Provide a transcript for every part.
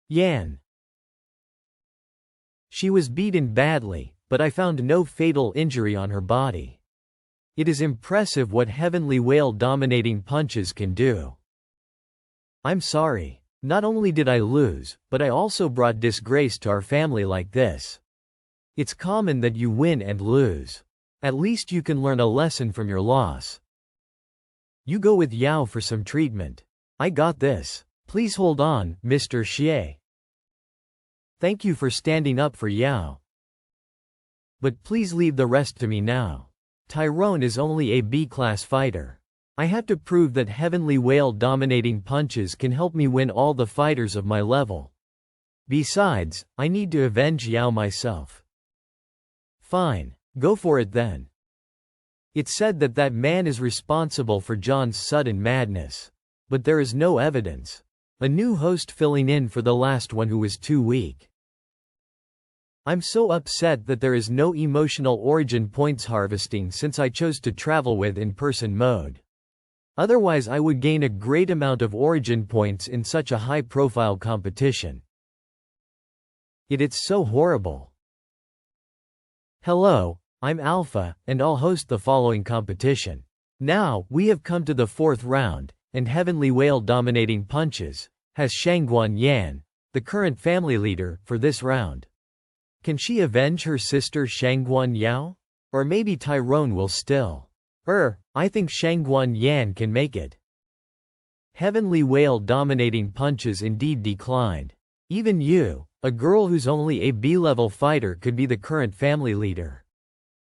Yan. She was beaten badly, but I found no fatal injury on her body. It is impressive what heavenly whale dominating punches can do. I'm sorry. Not only did I lose, but I also brought disgrace to our family like this. It's common that you win and lose. At least you can learn a lesson from your loss. You go with Yao for some treatment. I got this. Please hold on, Mr. Xie. Thank you for standing up for Yao. But please leave the rest to me now. Tyrone is only a B-class fighter. I have to prove that heavenly whale dominating punches can help me win all the fighters of my level. Besides, I need to avenge Yao myself. Fine, go for it then. It's said that that man is responsible for John's sudden madness. But there is no evidence. A new host filling in for the last one who was too weak. I'm so upset that there is no emotional origin points harvesting since I chose to travel with in-person mode. Otherwise I would gain a great amount of origin points in such a high-profile competition. It's so horrible. Hello, I'm Alpha, and I'll host the following competition. Now, we have come to the 4th round, and heavenly whale dominating punches has Shangguan Yan, the current family leader, for this round. Can she avenge her sister Shangguan Yao? Or maybe Tyrone will still. I think Shangguan Yan can make it. Heavenly whale dominating punches indeed declined. Even you, a girl who's only a B-level fighter, could be the current family leader.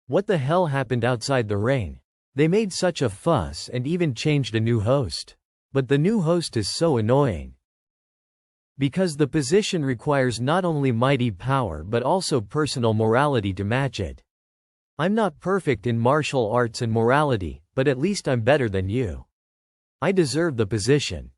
What the hell happened outside the ring? They made such a fuss and even changed a new host. But the new host is so annoying. Because the position requires not only mighty power but also personal morality to match it. I'm not perfect in martial arts and morality, but at least I'm better than you. I deserve the position.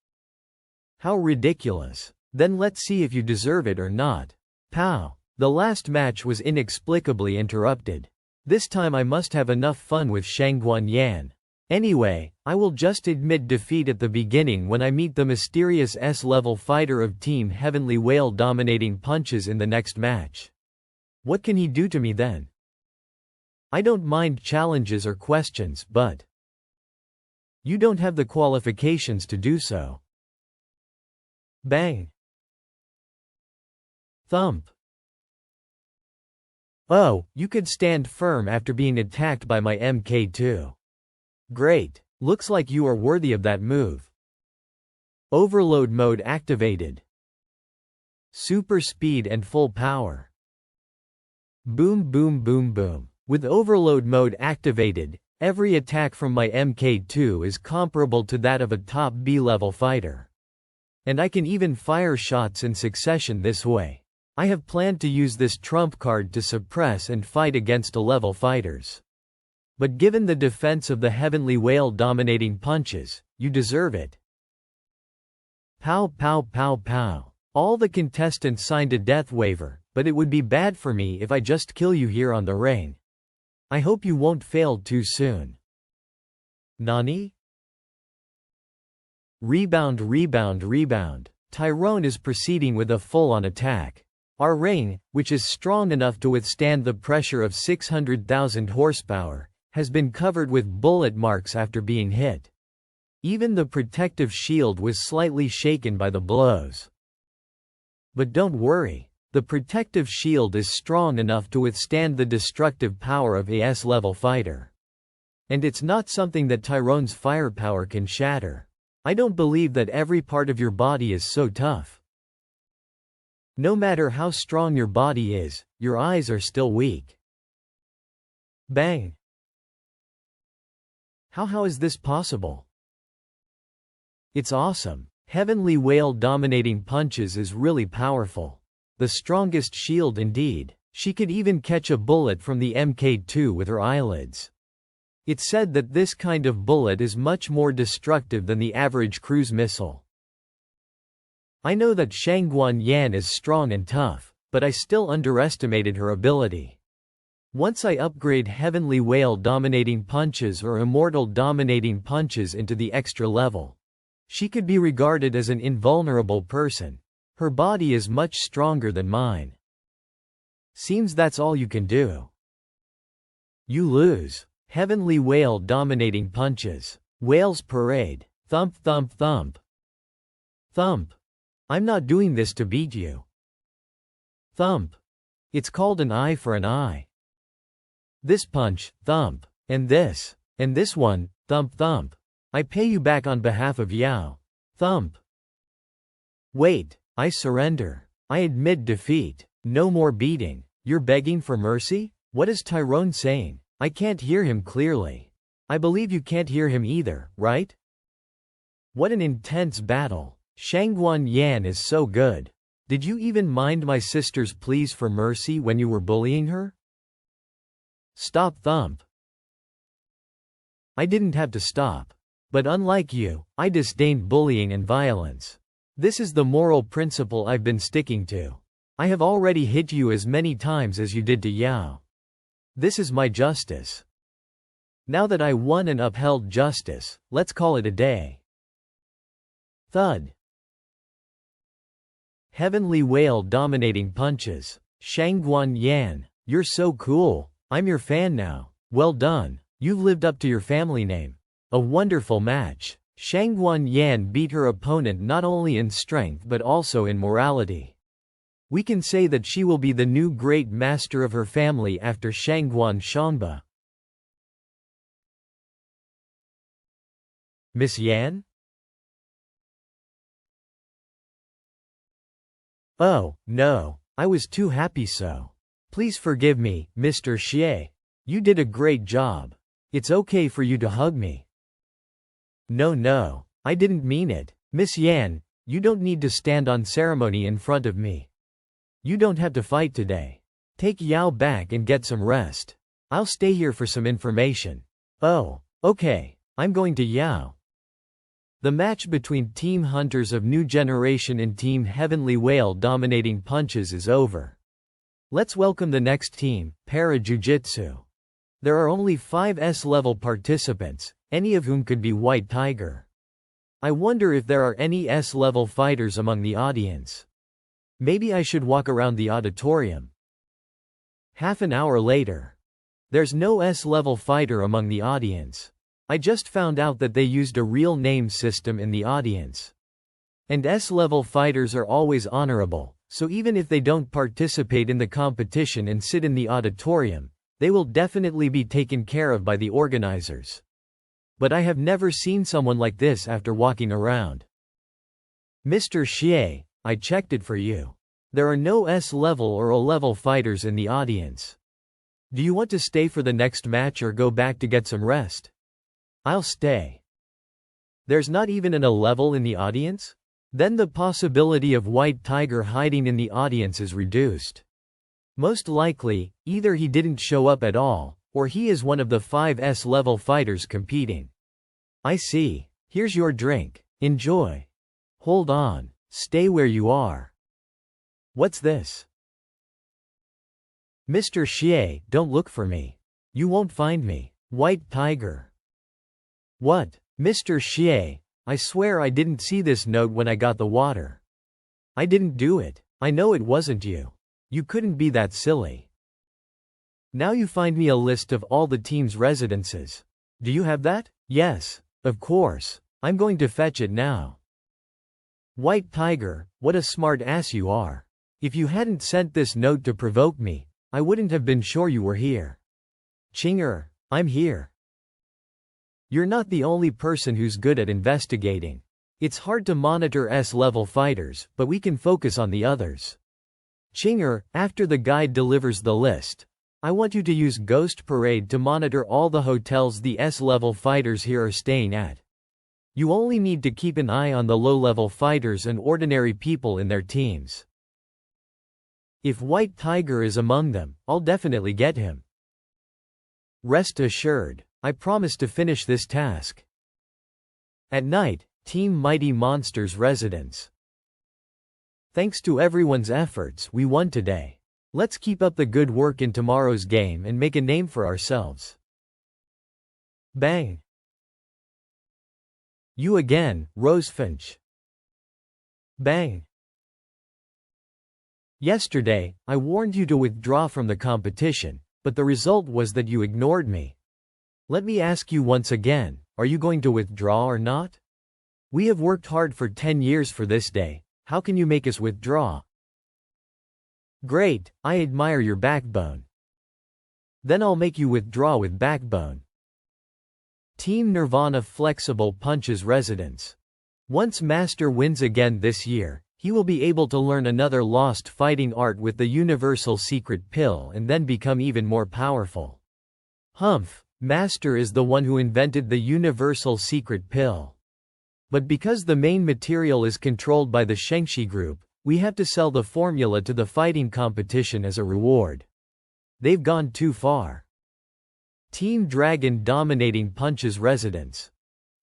How ridiculous. Then let's see if you deserve it or not. Pow. The last match was inexplicably interrupted. This time I must have enough fun with Shangguan Yan. Anyway, I will just admit defeat at the beginning when I meet the mysterious S-level fighter of Team Heavenly Whale dominating punches in the next match. What can he do to me then? I don't mind challenges or questions, but you don't have the qualifications to do so. Bang. Thump. Oh, you could stand firm after being attacked by my MK2. Great. Looks like you are worthy of that move. Overload mode activated. Super speed and full power. Boom boom boom boom. With overload mode activated, every attack from my MK2 is comparable to that of a top B-level fighter. And I can even fire shots in succession this way. I have planned to use this trump card to suppress and fight against A-level fighters. But given the defense of the heavenly whale dominating punches, you deserve it. Pow pow pow pow. All the contestants signed a death waiver, but it would be bad for me if I just kill you here on the ring. I hope you won't fail too soon. Nani? Rebound rebound rebound. Tyrone is proceeding with a full-on attack. Our ring, which is strong enough to withstand the pressure of 600,000 horsepower, has been covered with bullet marks after being hit. Even the protective shield was slightly shaken by the blows. But don't worry. The protective shield is strong enough to withstand the destructive power of a S-level fighter. And it's not something that Tyrone's firepower can shatter. I don't believe that every part of your body is so tough. No matter how strong your body is, your eyes are still weak. Bang. How is this possible? It's awesome. Heavenly whale dominating punches is really powerful. The strongest shield indeed. She could even catch a bullet from the MK2 with her eyelids. It's said that this kind of bullet is much more destructive than the average cruise missile. I know that Shangguan Yan is strong and tough, but I still underestimated her ability. Once I upgrade heavenly whale dominating punches or immortal dominating punches into the extra level, she could be regarded as an invulnerable person. Her body is much stronger than mine. Seems that's all you can do. You lose. Heavenly whale dominating punches. Whales parade. Thump thump thump. Thump. I'm not doing this to beat you. Thump. It's called an eye for an eye. This punch, thump. And this one, thump thump. I pay you back on behalf of Yao. Thump. Wait, I surrender. I admit defeat. No more beating. You're begging for mercy? What is Tyrone saying? I can't hear him clearly. I believe you can't hear him either, right? What an intense battle. Shangguan Yan is so good. Did you even mind my sister's pleas for mercy when you were bullying her? Stop thump. I didn't have to stop. But unlike you, I disdained bullying and violence. This is the moral principle I've been sticking to. I have already hit you as many times as you did to Yao. This is my justice. Now that I won and upheld justice, let's call it a day. Thud. Heavenly whale dominating punches. Shangguan Yan, you're so cool. I'm your fan now. Well done. You've lived up to your family name. A wonderful match. Shangguan Yan beat her opponent not only in strength but also in morality. We can say that she will be the new great master of her family after Shangguan Shangba. Miss Yan? Oh, no, I was too happy so. Please forgive me, Mr. Xie. You did a great job. It's okay for you to hug me. No, I didn't mean it. Miss Yan, you don't need to stand on ceremony in front of me. You don't have to fight today. Take Yao back and get some rest. I'll stay here for some information. Oh, okay, I'm going to Yao. The match between Team Hunters of New Generation and Team Heavenly Whale dominating punches is over. Let's welcome the next team, Para Jiu-Jitsu. There are only 5 S-level participants, any of whom could be White Tiger. I wonder if there are any S-level fighters among the audience. Maybe I should walk around the auditorium. Half an hour later. There's no S-level fighter among the audience. I just found out that they used a real name system in the audience. And S-level fighters are always honorable, so even if they don't participate in the competition and sit in the auditorium, they will definitely be taken care of by the organizers. But I have never seen someone like this after walking around. Mr. Xie, I checked it for you. There are no S-level or O-level fighters in the audience. Do you want to stay for the next match or go back to get some rest? I'll stay. There's not even an O-level in the audience? Then the possibility of White Tiger hiding in the audience is reduced. Most likely, either he didn't show up at all, or he is one of the 5 S-level fighters competing. I see. Here's your drink. Enjoy. Hold on. Stay where you are. What's this? Mr. Xie, don't look for me. You won't find me. White Tiger. What? Mr. Xie, I swear I didn't see this note when I got the water. I didn't do it. I know it wasn't you. You couldn't be that silly. Now you find me a list of all the team's residences. Do you have that? Yes, of course. I'm going to fetch it now. White Tiger, what a smart ass you are. If you hadn't sent this note to provoke me, I wouldn't have been sure you were here. Chinger, I'm here. You're not the only person who's good at investigating. It's hard to monitor S-level fighters, but we can focus on the others. Chinger, after the guide delivers the list, I want you to use Ghost Parade to monitor all the hotels the S-level fighters here are staying at. You only need to keep an eye on the low-level fighters and ordinary people in their teams. If White Tiger is among them, I'll definitely get him. Rest assured, I promise to finish this task. At night, Team Mighty Monster's residence. Thanks to everyone's efforts, we won today. Let's keep up the good work in tomorrow's game and make a name for ourselves. Bang! You again, Rosefinch. Bang! Yesterday, I warned you to withdraw from the competition, but the result was that you ignored me. Let me ask you once again, are you going to withdraw or not? We have worked hard for 10 years for this day, how can you make us withdraw? Great, I admire your backbone. Then I'll make you withdraw with backbone. Team Nirvana Flexible Punches Residents. Once Master wins again this year, he will be able to learn another lost fighting art with the universal secret pill and then become even more powerful. Humph, Master is the one who invented the universal secret pill. But because the main material is controlled by the Shengshi group, we have to sell the formula to the fighting competition as a reward. They've gone too far. Team Dragon Dominating Punches Residents.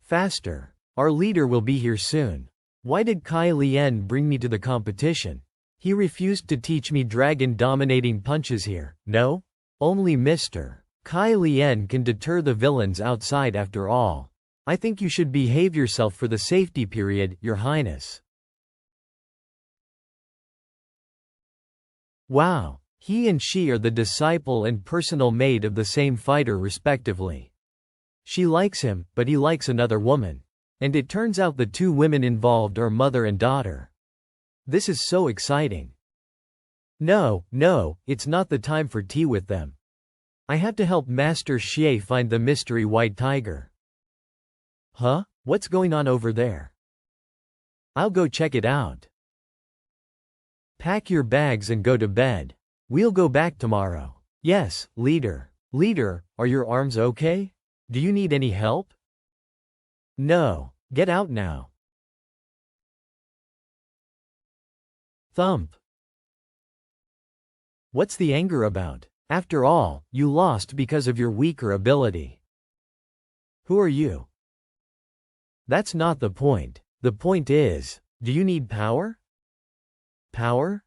Faster. Our leader will be here soon. Why did Kai Lian bring me to the competition? He refused to teach me dragon dominating punches here, no? Only Mr. Kai Lian can deter the villains outside after all. I think you should behave yourself for the safety period, Your Highness. Wow. He and she are the disciple and personal maid of the same fighter respectively. She likes him, but he likes another woman. And it turns out the two women involved are mother and daughter. This is so exciting. No, it's not the time for tea with them. I have to help Master Xie find the mystery white tiger. Huh? What's going on over there? I'll go check it out. Pack your bags and go to bed. We'll go back tomorrow. Yes, leader. Leader, are your arms okay? Do you need any help? No. Get out now. Thump. What's the anger about? After all, you lost because of your weaker ability. Who are you? That's not the point. The point is, do you need power? Power?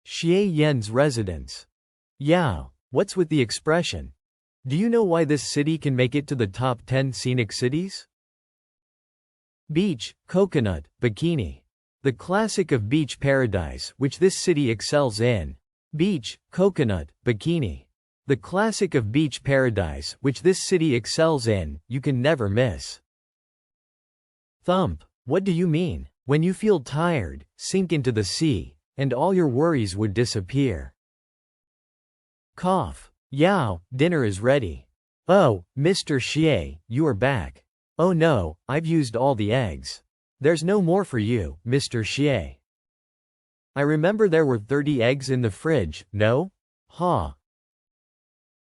Xie Yan's residence. Yao, what's with the expression? Do you know why this city can make it to the top 10 scenic cities? Beach, coconut, bikini. The classic of beach paradise, which this city excels in. Beach, coconut, bikini. The classic of beach paradise, which this city excels in, you can never miss. Thump. What do you mean? When you feel tired, sink into the sea, and all your worries would disappear. Cough. Yao, dinner is ready. Oh, Mr. Xie, you are back. Oh no, I've used all the eggs. There's no more for you, Mr. Xie. I remember there were 30 eggs in the fridge, no? Ha.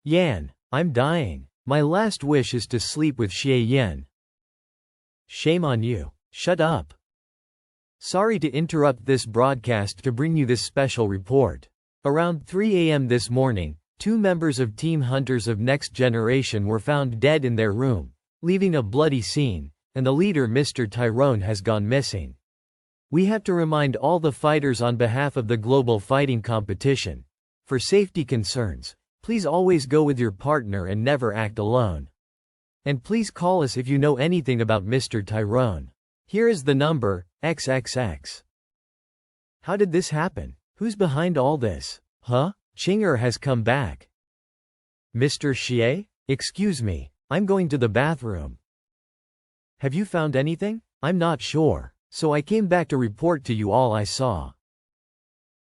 Yan, I'm dying. My last wish is to sleep with Xie Yan. Shame on you. Shut up. Sorry to interrupt this broadcast to bring you this special report. Around 3 a.m. this morning, 2 members of Team Hunters of Next Generation were found dead in their room, leaving a bloody scene, and the leader Mr. Tyrone has gone missing. We have to remind all the fighters on behalf of the global fighting competition. For safety concerns, please always go with your partner and never act alone. And please call us if you know anything about Mr. Tyrone. Here is the number, XXX. How did this happen? Who's behind all this? Huh? Chinger has come back. Mr. Xie? Excuse me, I'm going to the bathroom. Have you found anything? I'm not sure, so I came back to report to you all I saw.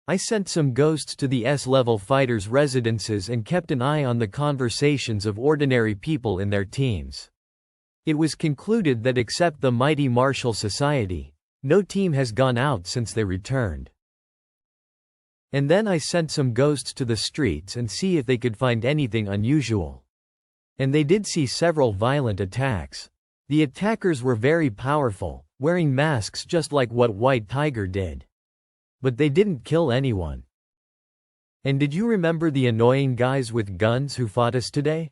I sent some ghosts to the S-level fighters' residences and kept an eye on the conversations of ordinary people in their teams. It was concluded that except the mighty Martial Society, no team has gone out since they returned. And then I sent some ghosts to the streets and see if they could find anything unusual. And they did see several violent attacks. The attackers were very powerful, wearing masks just like what White Tiger did. But they didn't kill anyone. And did you remember the annoying guys with guns who fought us today?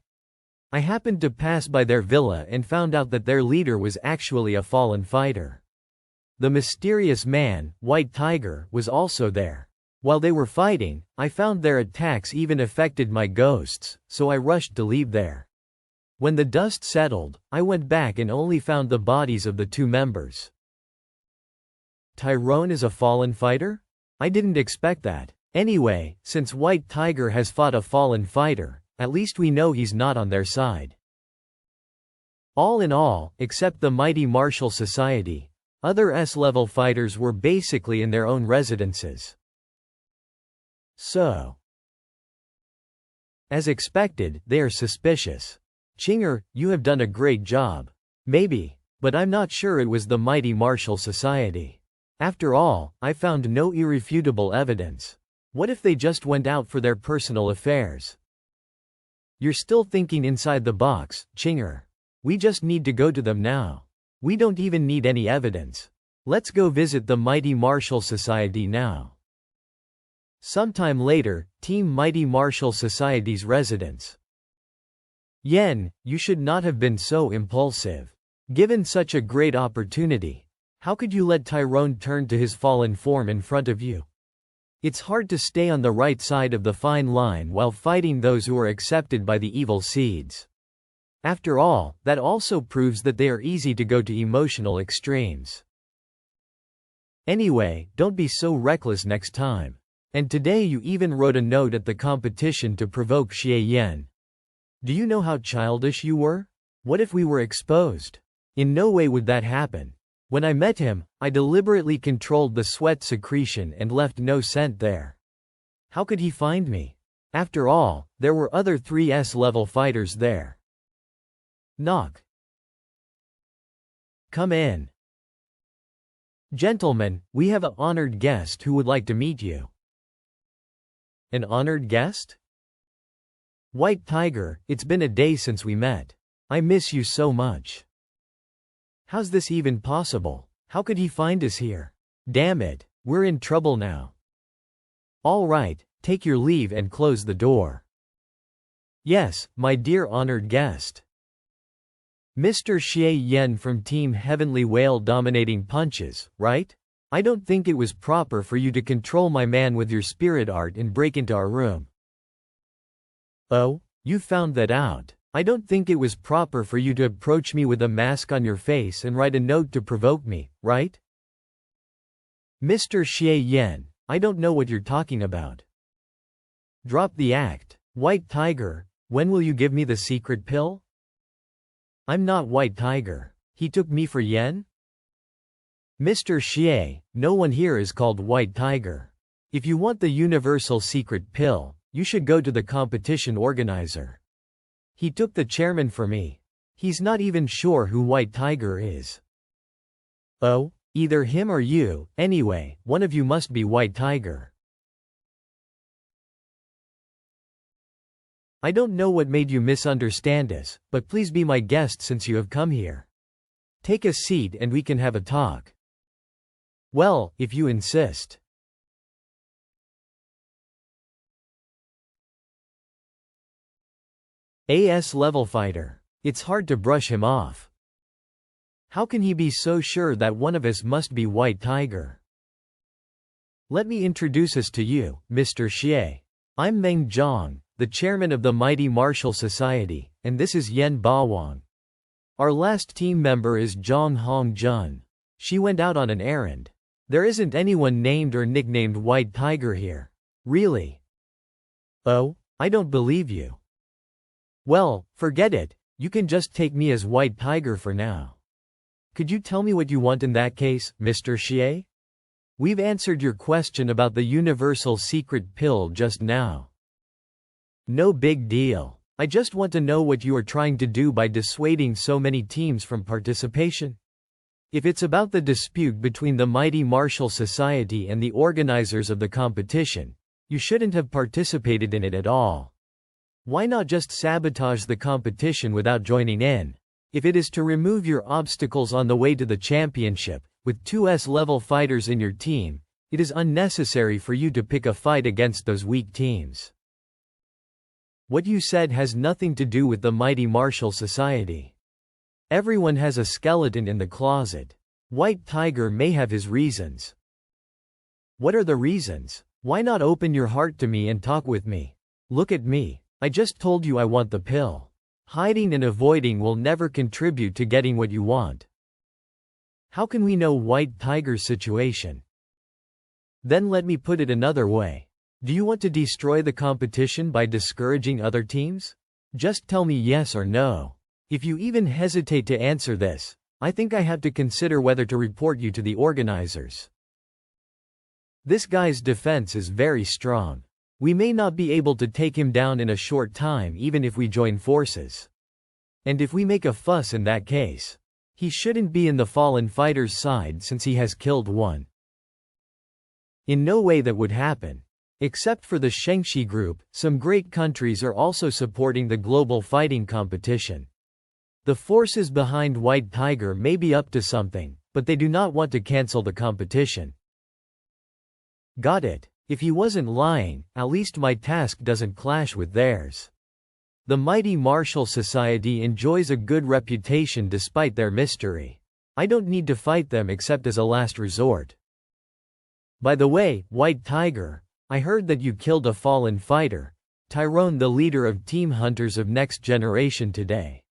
I happened to pass by their villa and found out that their leader was actually a fallen fighter. The mysterious man, White Tiger, was also there. While they were fighting, I found their attacks even affected my ghosts, so I rushed to leave there. When the dust settled, I went back and only found the bodies of the 2 members. Tyrone is a fallen fighter? I didn't expect that. Anyway, since White Tiger has fought a fallen fighter, at least we know he's not on their side. All in all, except the mighty Martial Society, other S-level fighters were basically in their own residences. So, as expected, they are suspicious. Chinger, you have done a great job. Maybe, but I'm not sure it was the mighty Martial Society. After all, I found no irrefutable evidence. What if they just went out for their personal affairs? You're still thinking inside the box, Chinger. We just need to go to them now. We don't even need any evidence. Let's go visit the mighty Martial Society now. Sometime later, Team Mighty Martial Society's residence. Yen, you should not have been so impulsive. Given such a great opportunity, how could you let Tyrone turn to his fallen form in front of you? It's hard to stay on the right side of the fine line while fighting those who are accepted by the evil seeds. After all, that also proves that they are easy to go to emotional extremes. Anyway, don't be so reckless next time. And today you even wrote a note at the competition to provoke Xie Yan. Do you know how childish you were? What if we were exposed? In no way would that happen. When I met him, I deliberately controlled the sweat secretion and left no scent there. How could he find me? After all, there were other 3S level fighters there. Knock. Come in. Gentlemen, we have an honored guest who would like to meet you. An honored guest? White Tiger, it's been a day since we met. I miss you so much. How's this even possible? How could he find us here? Damn it, we're in trouble now. All right, take your leave and close the door. Yes, my dear honored guest. Mr. Xie Yan from Team Heavenly Whale dominating punches, right? I don't think it was proper for you to control my man with your spirit art and break into our room. Oh, you found that out. I don't think it was proper for you to approach me with a mask on your face and write a note to provoke me, right? Mr. Xie Yan, I don't know what you're talking about. Drop the act. White Tiger, when will you give me the secret pill? I'm not White Tiger. He took me for Yen? Mr. Xie, no one here is called White Tiger. If you want the universal secret pill, you should go to the competition organizer. He took the chairman for me. He's not even sure who White Tiger is. Oh, either him or you, anyway, one of you must be White Tiger. I don't know what made you misunderstand us, but please be my guest since you have come here. Take a seat and we can have a talk. Well, if you insist. AS level fighter. It's hard to brush him off. How can he be so sure that one of us must be White Tiger? Let me introduce us to you, Mr. Xie. I'm Meng Zhang, the chairman of the Mighty Martial Society, and this is Yen Bawang. Our last team member is Zhang Hongjun. She went out on an errand. There isn't anyone named or nicknamed White Tiger here. Really? Oh, I don't believe you. Well, forget it, you can just take me as White Tiger for now. Could you tell me what you want in that case, Mr. Xie? We've answered your question about the universal secret pill just now. No big deal. I just want to know what you are trying to do by dissuading so many teams from participation. If it's about the dispute between the Mighty Martial Society and the organizers of the competition, you shouldn't have participated in it at all. Why not just sabotage the competition without joining in? If it is to remove your obstacles on the way to the championship, with 2S level fighters in your team, it is unnecessary for you to pick a fight against those weak teams. What you said has nothing to do with the Mighty Martial Society. Everyone has a skeleton in the closet. White Tiger may have his reasons. What are the reasons? Why not open your heart to me and talk with me? Look at me. I just told you I want the pill. Hiding and avoiding will never contribute to getting what you want. How can we know White Tiger's situation? Then let me put it another way. Do you want to destroy the competition by discouraging other teams? Just tell me yes or no. If you even hesitate to answer this, I think I have to consider whether to report you to the organizers. This guy's defense is very strong. We may not be able to take him down in a short time even if we join forces. And if we make a fuss in that case, he shouldn't be in the fallen fighter's side since he has killed one. In no way that would happen. Except for the Shengxi group, some great countries are also supporting the global fighting competition. The forces behind White Tiger may be up to something, but they do not want to cancel the competition. Got it. If he wasn't lying, at least my task doesn't clash with theirs. The mighty martial society enjoys a good reputation despite their mystery. I don't need to fight them except as a last resort. By the way, White Tiger, I heard that you killed a fallen fighter, Tyrone, the leader of Team Hunters of Next Generation today.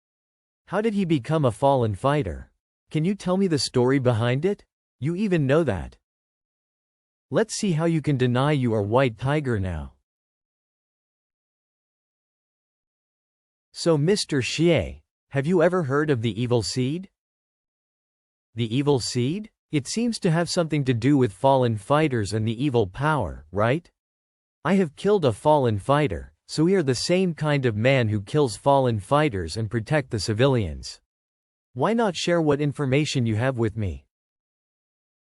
How did he become a fallen fighter? Can you tell me the story behind it? You even know that. Let's see how you can deny you are White Tiger now. So Mr. Xie, have you ever heard of the evil seed? The evil seed? It seems to have something to do with fallen fighters and the evil power, right? I have killed a fallen fighter, so we are the same kind of man who kills fallen fighters and protect the civilians. Why not share what information you have with me?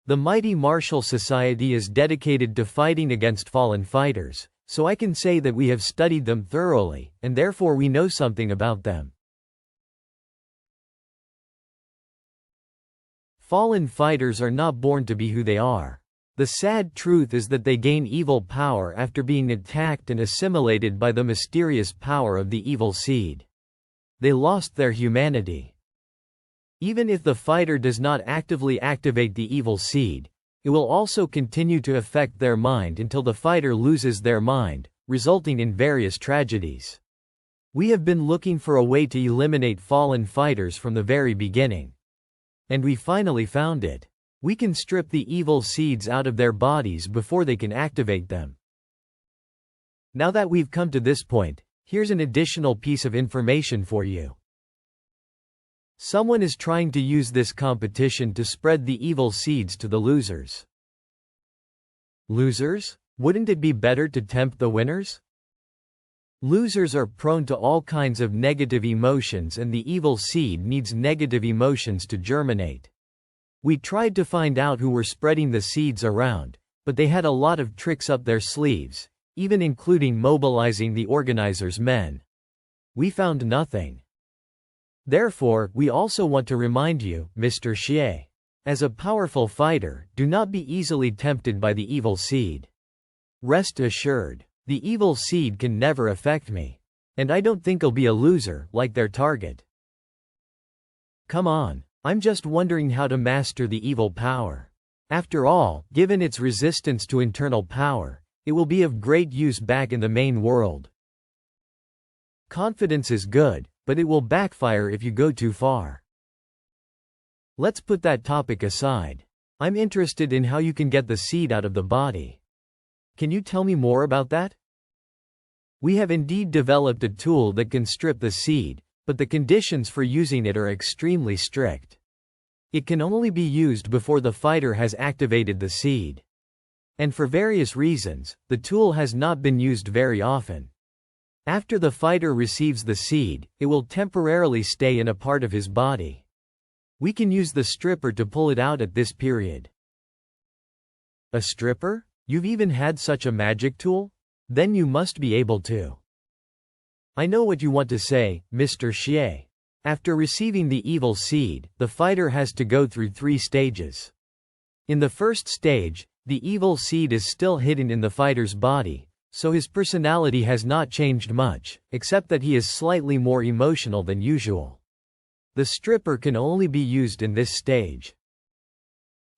The mighty martial society is dedicated to fighting against fallen fighters, so I can say that we have studied them thoroughly, and therefore we know something about them. Fallen fighters are not born to be who they are. The sad truth is that they gain evil power after being attacked and assimilated by the mysterious power of the evil seed. They lost their humanity. Even if the fighter does not actively activate the evil seed, it will also continue to affect their mind until the fighter loses their mind, resulting in various tragedies. We have been looking for a way to eliminate fallen fighters from the very beginning. And we finally found it. We can strip the evil seeds out of their bodies before they can activate them. Now that we've come to this point, here's an additional piece of information for you. Someone is trying to use this competition to spread the evil seeds to the losers. Losers? Wouldn't it be better to tempt the winners? Losers are prone to all kinds of negative emotions, and the evil seed needs negative emotions to germinate. We tried to find out who were spreading the seeds around, but they had a lot of tricks up their sleeves, even including mobilizing the organizers' men. We found nothing. Therefore, we also want to remind you, Mr. Xie. As a powerful fighter, do not be easily tempted by the evil seed. Rest assured, the evil seed can never affect me. And I don't think I'll be a loser, like their target. Come on, I'm just wondering how to master the evil power. After all, given its resistance to internal power, it will be of great use back in the main world. Confidence is good, but it will backfire if you go too far. Let's put that topic aside. I'm interested in how you can get the seed out of the body. Can you tell me more about that? We have indeed developed a tool that can strip the seed, but the conditions for using it are extremely strict. It can only be used before the fighter has activated the seed. And for various reasons, the tool has not been used very often. After the fighter receives the seed, it will temporarily stay in a part of his body. We can use the stripper to pull it out at this period. A stripper? You've even had such a magic tool? Then you must be able to. I know what you want to say, Mr. Xie. After receiving the evil seed, the fighter has to go through 3 stages. In the first stage, the evil seed is still hidden in the fighter's body, so his personality has not changed much, except that he is slightly more emotional than usual. The stripper can only be used in this stage.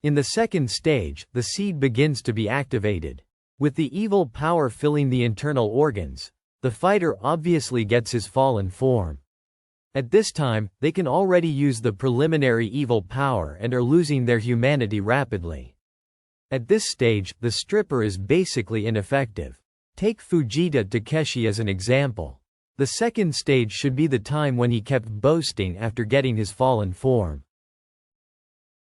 In the second stage, the seed begins to be activated. With the evil power filling the internal organs, the fighter obviously gets his fallen form. At this time, they can already use the preliminary evil power and are losing their humanity rapidly. At this stage, the stripper is basically ineffective. Take Fujita Takeshi as an example. The second stage should be the time when he kept boasting after getting his fallen form.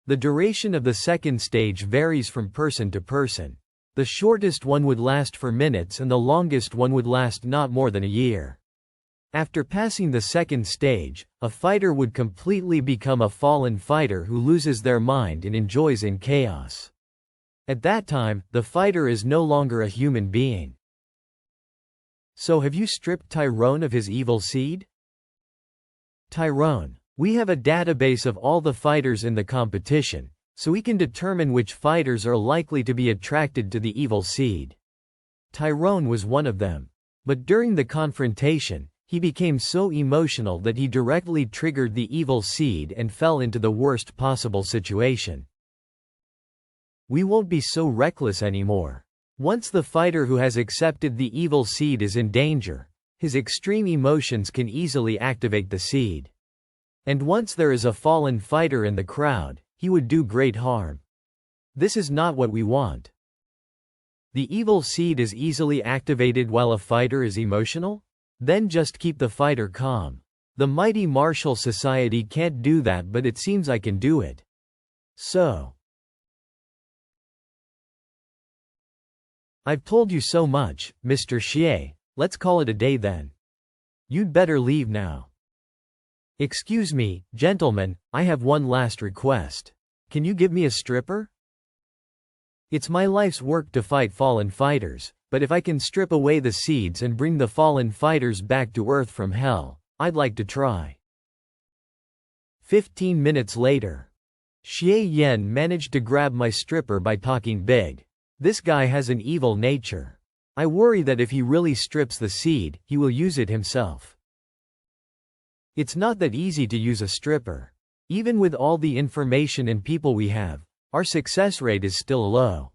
The duration of the second stage varies from person to person. The shortest one would last for minutes and the longest one would last not more than a year. After passing the second stage, a fighter would completely become a fallen fighter who loses their mind and enjoys in chaos. At that time, the fighter is no longer a human being. So have you stripped Tyrone of his evil seed? Tyrone. We have a database of all the fighters in the competition, so we can determine which fighters are likely to be attracted to the evil seed. Tyrone was one of them. But during the confrontation, he became so emotional that he directly triggered the evil seed and fell into the worst possible situation. We won't be so reckless anymore. Once the fighter who has accepted the evil seed is in danger, his extreme emotions can easily activate the seed. And once there is a fallen fighter in the crowd, he would do great harm. This is not what we want. The evil seed is easily activated while a fighter is emotional? Then just keep the fighter calm. The mighty martial society can't do that, but it seems I can do it. So, I've told you so much, Mr. Xie, let's call it a day then. You'd better leave now. Excuse me, gentlemen, I have one last request. Can you give me a stripper? It's my life's work to fight fallen fighters, but if I can strip away the seeds and bring the fallen fighters back to Earth from hell, I'd like to try. 15 minutes later. Xie Yan managed to grab my stripper by talking big. This guy has an evil nature. I worry that if he really strips the seed, he will use it himself. It's not that easy to use a stripper. Even with all the information and people we have, our success rate is still low.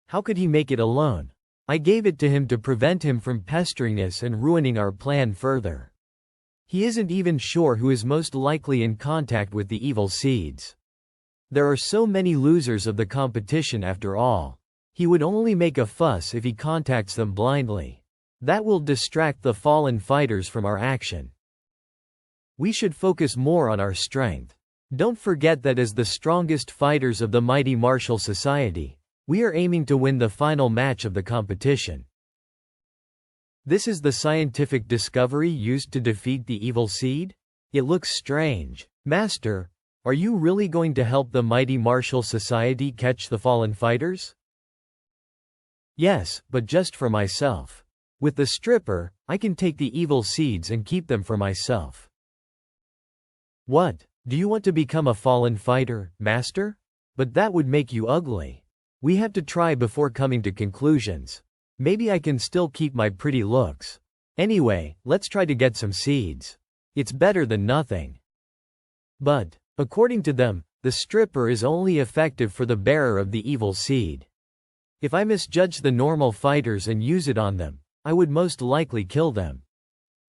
How could he make it alone? I gave it to him to prevent him from pestering us and ruining our plan further. He isn't even sure who is most likely in contact with the evil seeds. There are so many losers of the competition after all. He would only make a fuss if he contacts them blindly. That will distract the fallen fighters from our action. We should focus more on our strength. Don't forget that as the strongest fighters of the mighty martial society, we are aiming to win the final match of the competition. This is the scientific discovery used to defeat the evil seed? It looks strange. Master, are you really going to help the mighty martial society catch the fallen fighters? Yes, but just for myself. With the stripper, I can take the evil seeds and keep them for myself. What? Do you want to become a fallen fighter, Master? But that would make you ugly. We have to try before coming to conclusions. Maybe I can still keep my pretty looks. Anyway, let's try to get some seeds. It's better than nothing. But, according to them, the stripper is only effective for the bearer of the evil seed. If I misjudge the normal fighters and use it on them, I would most likely kill them.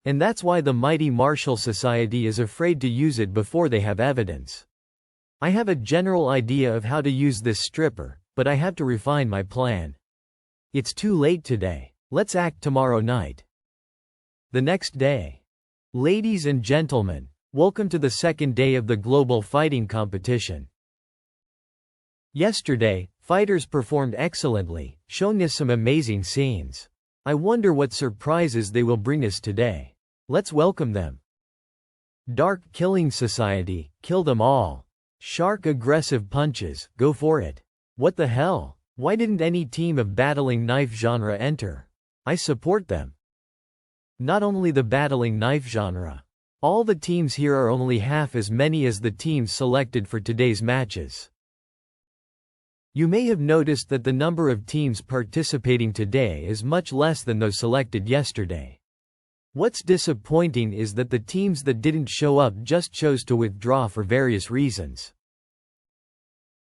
And that's why the mighty martial society is afraid to use it before they have evidence. I have a general idea of how to use this stripper, but I have to refine my plan. It's too late today. Let's act tomorrow night. The next day. Ladies and gentlemen, welcome to the second day of the global fighting competition. Yesterday, fighters performed excellently, showing us some amazing scenes. I wonder what surprises they will bring us today. Let's welcome them. Dark Killing Society, kill them all. Shark aggressive punches, go for it. What the hell? Why didn't any team of battling knife genre enter? I support them. Not only the battling knife genre. All the teams here are only half as many as the teams selected for today's matches. You may have noticed that the number of teams participating today is much less than those selected yesterday. What's disappointing is that the teams that didn't show up just chose to withdraw for various reasons.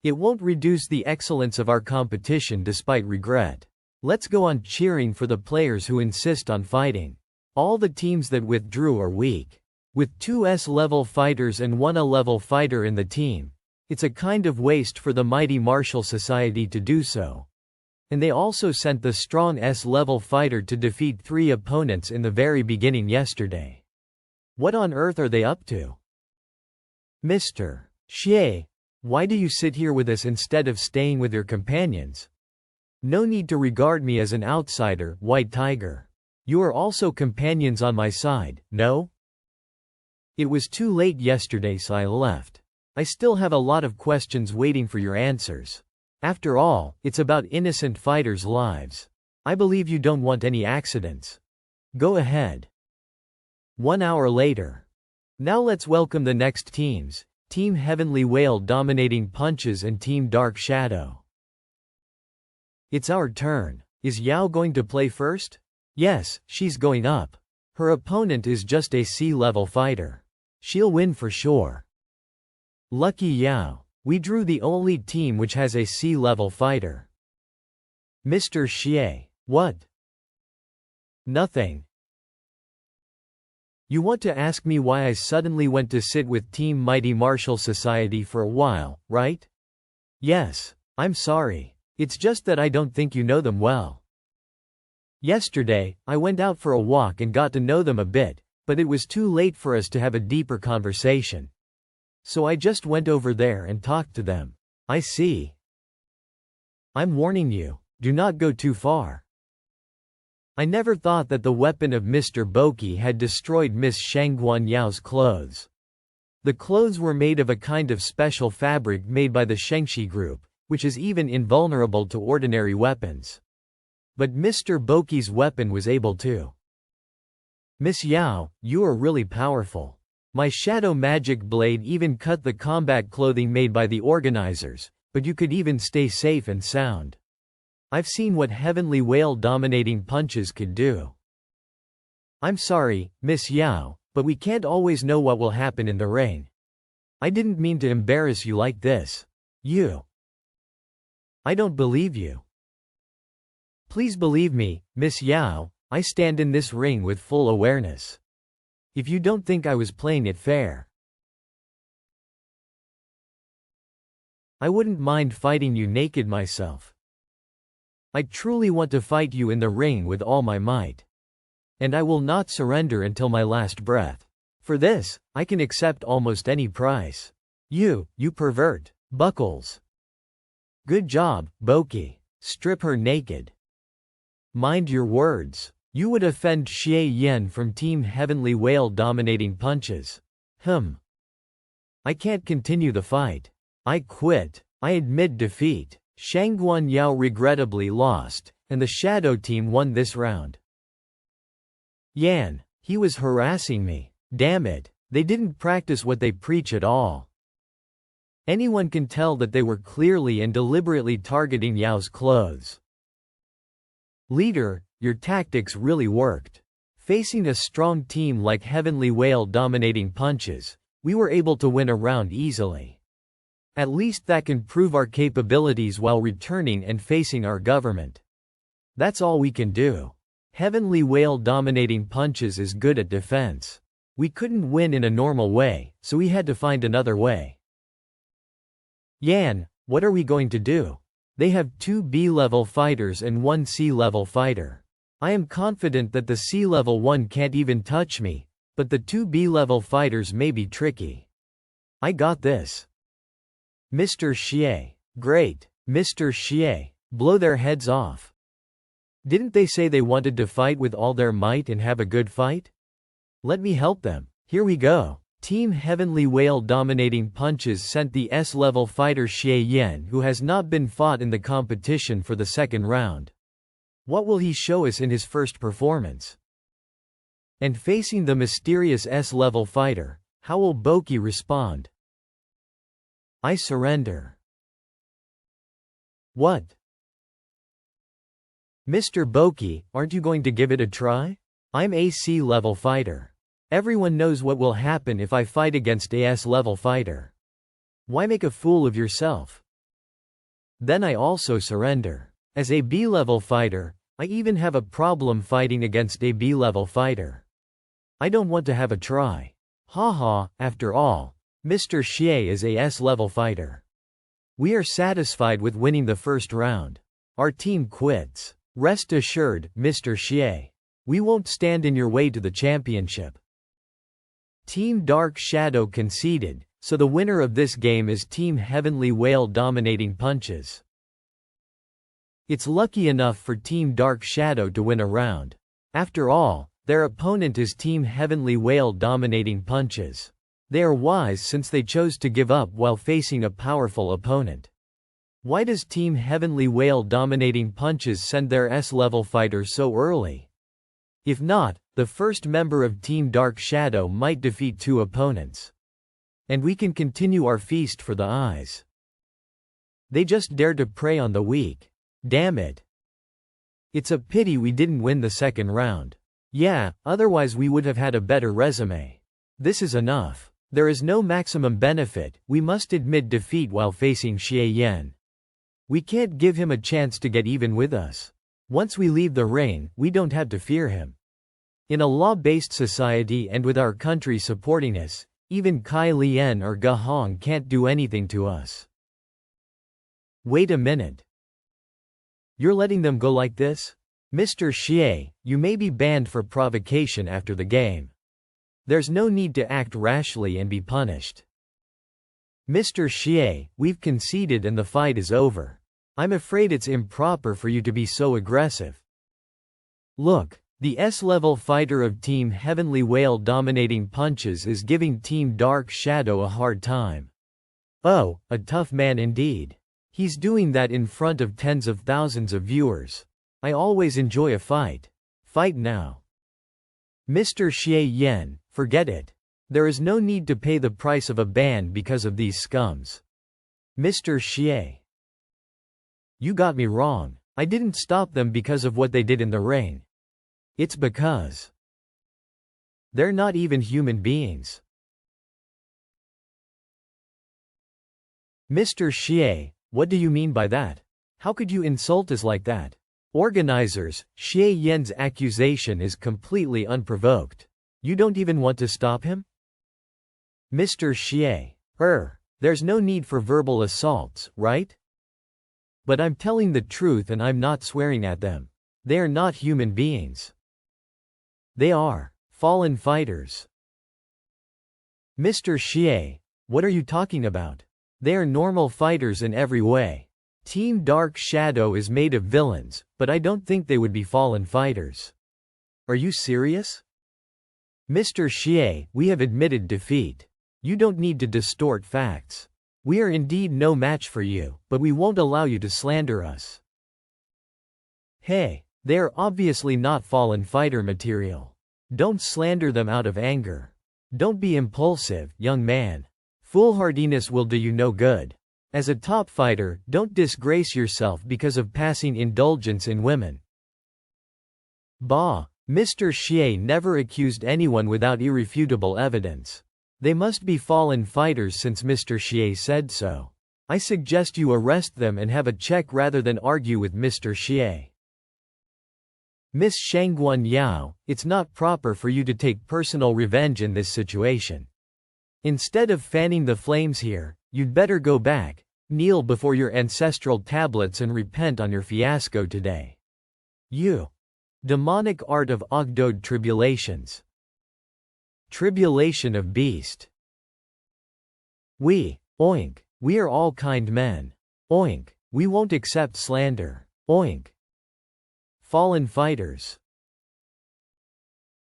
It won't reduce the excellence of our competition despite regret. Let's go on cheering for the players who insist on fighting. All the teams that withdrew are weak. With 2 S-level fighters and 1 A-level fighter in the team, It's a kind of waste for the mighty martial society to do so. And they also sent the strong S-level fighter to defeat 3 opponents in the very beginning yesterday. What on earth are they up to? Mr. Xie, why do you sit here with us instead of staying with your companions? No need to regard me as an outsider, White Tiger. You are also companions on my side, no? It was too late yesterday, so I left. I still have a lot of questions waiting for your answers. After all, it's about innocent fighters' lives. I believe you don't want any accidents. Go ahead. 1 hour later. Now let's welcome the next teams, Team Heavenly Whale dominating Punches and Team Dark Shadow. It's our turn. Is Yao going to play first? Yes, she's going up. Her opponent is just a C-level fighter. She'll win for sure. Lucky Yao. We drew the only team which has a C-level fighter. Mr. Xie. What? Nothing. You want to ask me why I suddenly went to sit with Team Mighty Martial Society for a while, right? Yes. I'm sorry. It's just that I don't think you know them well. Yesterday, I went out for a walk and got to know them a bit, but it was too late for us to have a deeper conversation. So I just went over there and talked to them. I see. I'm warning you, do not go too far. I never thought that the weapon of Mr. Boki had destroyed Miss Shangguan Yao's clothes. The clothes were made of a kind of special fabric made by the Shengxi group, which is even invulnerable to ordinary weapons. But Mr. Boki's weapon was able to. Miss Yao, you are really powerful. My shadow magic blade even cut the combat clothing made by the organizers, but you could even stay safe and sound. I've seen what Heavenly Whale dominating Punches could do. I'm sorry, Miss Yao, but we can't always know what will happen in the ring. I didn't mean to embarrass you like this. I don't believe you. Please believe me, Miss Yao, I stand in this ring with full awareness. If you don't think I was playing it fair, I wouldn't mind fighting you naked myself. I truly want to fight you in the ring with all my might. And I will not surrender until my last breath. For this, I can accept almost any price. You pervert. Buckles. Good job, Boki. Strip her naked. Mind your words. You would offend Xie Yen from Team Heavenly Whale dominating Punches. I can't continue the fight. I quit. I admit defeat. Shangguan Yao regrettably lost, and the Shadow Team won this round. Yan, he was harassing me. Damn it, they didn't practice what they preach at all. Anyone can tell that they were clearly and deliberately targeting Yao's clothes. Leader, your tactics really worked. Facing a strong team like Heavenly Whale dominating Punches, we were able to win a round easily. At least that can prove our capabilities while returning and facing our government. That's all we can do. Heavenly Whale dominating Punches is good at defense. We couldn't win in a normal way, so we had to find another way. Yan, what are we going to do? They have 2 B-level fighters and 1 C-level fighter. I am confident that the C-level one can't even touch me, but the 2 B-level fighters may be tricky. I got this. Mr. Xie. Great. Mr. Xie. Blow their heads off. Didn't they say they wanted to fight with all their might and have a good fight? Let me help them. Here we go. Team Heavenly Whale dominating Punches sent the S-level fighter Xie Yen, who has not been fought in the competition, for the second round. What will he show us in his first performance? And facing the mysterious S-level fighter, how will Boki respond? I surrender. What? Mr. Boki, aren't you going to give it a try? I'm a C-level fighter. Everyone knows what will happen if I fight against a S-level fighter. Why make a fool of yourself? Then I also surrender. As a B-level fighter, I even have a problem fighting against a B-level fighter. I don't want to have a try. Haha, after all, Mr. Xie is a S-level fighter. We are satisfied with winning the first round. Our team quits. Rest assured, Mr. Xie. We won't stand in your way to the championship. Team Dark Shadow conceded, so the winner of this game is Team Heavenly Whale dominating punches. It's lucky enough for Team Dark Shadow to win a round. After all, their opponent is Team Heavenly Whale dominating punches. They are wise since they chose to give up while facing a powerful opponent. Why does Team Heavenly Whale dominating punches send their S-level fighter so early? If not, the first member of Team Dark Shadow might defeat 2 opponents. And we can continue our feast for the eyes. They just dare to prey on the weak. Damn it. It's a pity we didn't win the second round. Yeah, otherwise we would have had a better resume. This is enough. There is no maximum benefit, we must admit defeat while facing Xie Yan. We can't give him a chance to get even with us. Once we leave the ring, we don't have to fear him. In a law-based society and with our country supporting us, even Kai Lian or Ge Hong can't do anything to us. Wait a minute. You're letting them go like this? Mr. Xie, you may be banned for provocation after the game. There's no need to act rashly and be punished. Mr. Xie, we've conceded and the fight is over. I'm afraid it's improper for you to be so aggressive. Look, the S-level fighter of Team Heavenly Whale dominating punches is giving Team Dark Shadow a hard time. Oh, a tough man indeed. He's doing that in front of tens of thousands of viewers. I always enjoy a fight. Fight now. Mr. Xie Yan, forget it. There is no need to pay the price of a ban because of these scums. Mr. Xie. You got me wrong. I didn't stop them because of what they did in the ring. It's because they're not even human beings. Mr. Xie, what do you mean by that? How could you insult us like that? Organizers, Xie Yan's accusation is completely unprovoked. You don't even want to stop him? Mr. Xie. There's no need for verbal assaults, right? But I'm telling the truth and I'm not swearing at them. They are not human beings. They are fallen fighters. Mr. Xie, what are you talking about? They are normal fighters in every way. Team Dark Shadow is made of villains, but I don't think they would be fallen fighters. Are you serious? Mr. Xie, we have admitted defeat. You don't need to distort facts. We are indeed no match for you, but we won't allow you to slander us. Hey, they are obviously not fallen fighter material. Don't slander them out of anger. Don't be impulsive, young man. Foolhardiness will do you no good. As a top fighter, don't disgrace yourself because of passing indulgence in women. Bah, Mr. Xie never accused anyone without irrefutable evidence. They must be fallen fighters since Mr. Xie said so. I suggest you arrest them and have a check rather than argue with Mr. Xie. Miss Shangguan Yao, it's not proper for you to take personal revenge in this situation. Instead of fanning the flames here, you'd better go back, kneel before your ancestral tablets and repent on your fiasco today. You. Demonic art of Ogdode tribulations. Tribulation of beast. Oink. We are all kind men. Oink. We won't accept slander. Oink. Fallen fighters.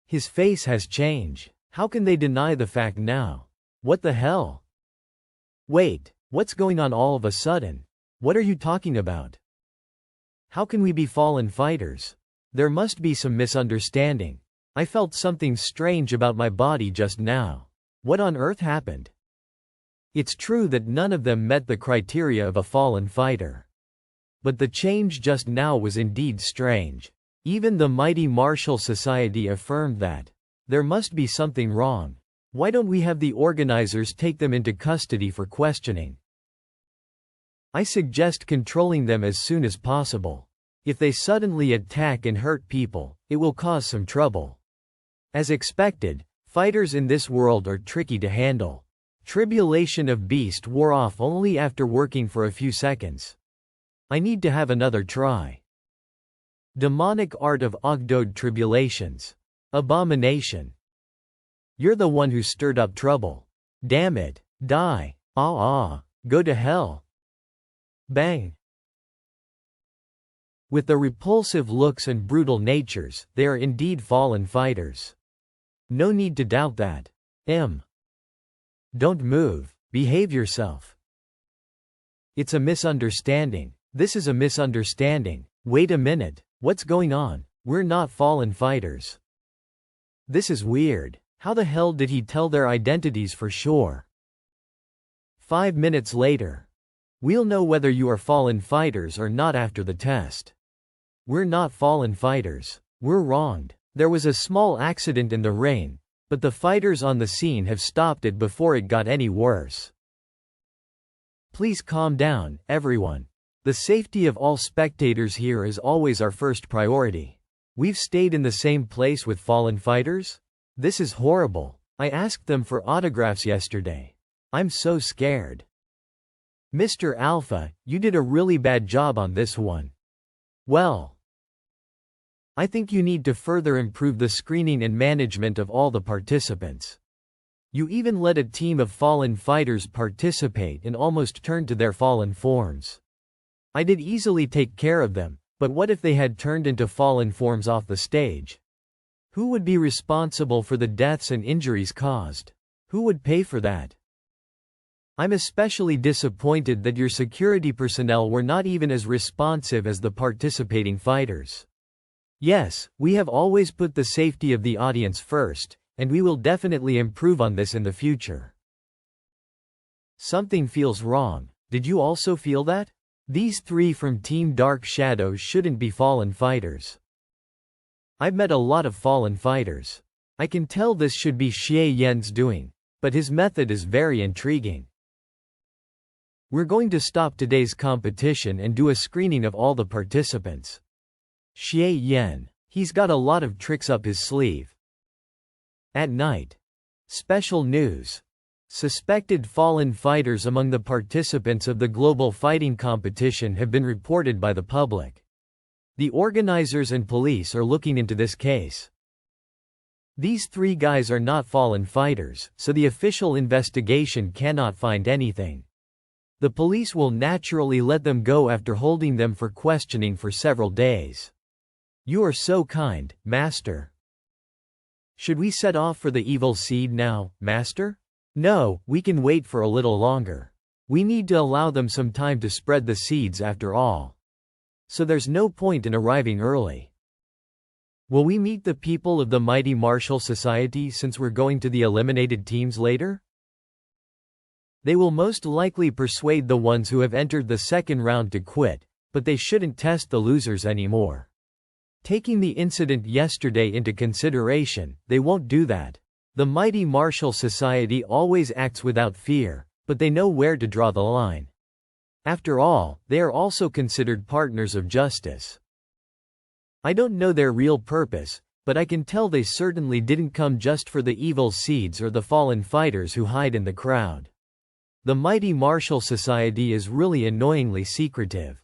His face has changed. How can they deny the fact now? What the hell? Wait, what's going on all of a sudden? What are you talking about? How can we be fallen fighters? There must be some misunderstanding. I felt something strange about my body just now. What on earth happened? It's true that none of them met the criteria of a fallen fighter. But the change just now was indeed strange. Even the mighty martial society affirmed that. There must be something wrong. Why don't we have the organizers take them into custody for questioning? I suggest controlling them as soon as possible. If they suddenly attack and hurt people, it will cause some trouble. As expected, fighters in this world are tricky to handle. Tribulation of beast wore off only after working for a few seconds. I need to have another try. Demonic art of godhood tribulations. Abomination. You're the one who stirred up trouble. Damn it. Die. Go to hell. Bang. With their repulsive looks and brutal natures, they are indeed fallen fighters. No need to doubt that. Don't move. Behave yourself. It's a misunderstanding. This is a misunderstanding. Wait a minute. What's going on? We're not fallen fighters. This is weird. How the hell did he tell their identities for sure? 5 minutes later. We'll know whether you are fallen fighters or not after the test. We're not fallen fighters. We're wronged. There was a small accident in the rain, but the fighters on the scene have stopped it before it got any worse. Please calm down, everyone. The safety of all spectators here is always our first priority. We've stayed in the same place with fallen fighters? This is horrible. I asked them for autographs yesterday. I'm so scared. Mr. Alpha, you did a really bad job on this one. Well, I think you need to further improve the screening and management of all the participants. You even let a team of fallen fighters participate and almost turned to their fallen forms. I did easily take care of them, but what if they had turned into fallen forms off the stage? Who would be responsible for the deaths and injuries caused? Who would pay for that? I'm especially disappointed that your security personnel were not even as responsive as the participating fighters. Yes, we have always put the safety of the audience first, and we will definitely improve on this in the future. Something feels wrong. Did you also feel that? These three from Team Dark Shadows shouldn't be fallen fighters. I've met a lot of fallen fighters. I can tell this should be Xie Yan's doing, but his method is very intriguing. We're going to stop today's competition and do a screening of all the participants. Xie Yan. He's got a lot of tricks up his sleeve. At night. Special news. Suspected fallen fighters among the participants of the global fighting competition have been reported by the public. The organizers and police are looking into this case. These three guys are not fallen fighters, so the official investigation cannot find anything. The police will naturally let them go after holding them for questioning for several days. You are so kind, Master. Should we set off for the evil seed now, Master? No, we can wait for a little longer. We need to allow them some time to spread the seeds after all. So there's no point in arriving early. Will we meet the people of the Mighty Martial Society since we're going to the eliminated teams later? They will most likely persuade the ones who have entered the second round to quit, but they shouldn't test the losers anymore. Taking the incident yesterday into consideration, they won't do that. The Mighty Martial Society always acts without fear, but they know where to draw the line. After all, they are also considered partners of justice. I don't know their real purpose, but I can tell they certainly didn't come just for the evil seeds or the fallen fighters who hide in the crowd. The Mighty Martial Society is really annoyingly secretive.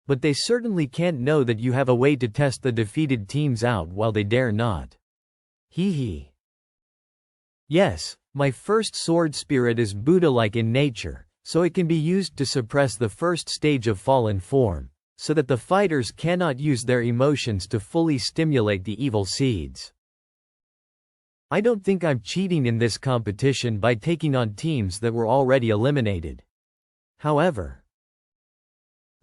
But they certainly can't know that you have a way to test the defeated teams out while they dare not. Hee hee. Yes, my first sword spirit is Buddha-like in nature, so it can be used to suppress the first stage of fallen form, so that the fighters cannot use their emotions to fully stimulate the evil seeds. I don't think I'm cheating in this competition by taking on teams that were already eliminated. However,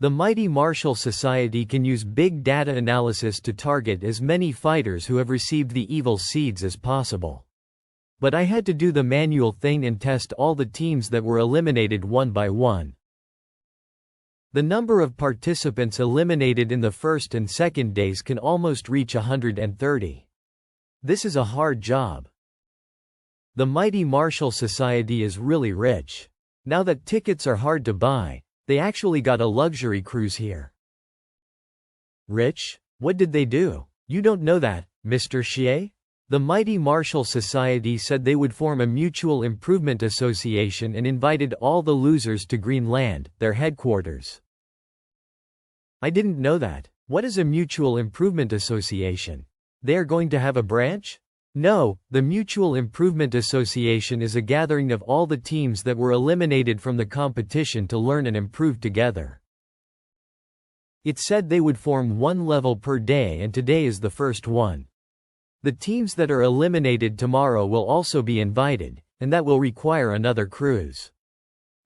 the Mighty Martial Society can use big data analysis to target as many fighters who have received the evil seeds as possible. But I had to do the manual thing and test all the teams that were eliminated one by one. The number of participants eliminated in the first and second days can almost reach 130. This is a hard job. The Mighty Martial Society is really rich. Now that tickets are hard to buy, they actually got a luxury cruise here. Rich? What did they do? You don't know that, Mr. Xie? The Mighty Marshall Society said they would form a mutual improvement association and invited all the losers to Greenland, their headquarters. I didn't know that. What is a mutual improvement association? They are going to have a branch? No, the Mutual Improvement Association is a gathering of all the teams that were eliminated from the competition to learn and improve together. It said they would form one level per day, and today is the first one. The teams that are eliminated tomorrow will also be invited, and that will require another cruise.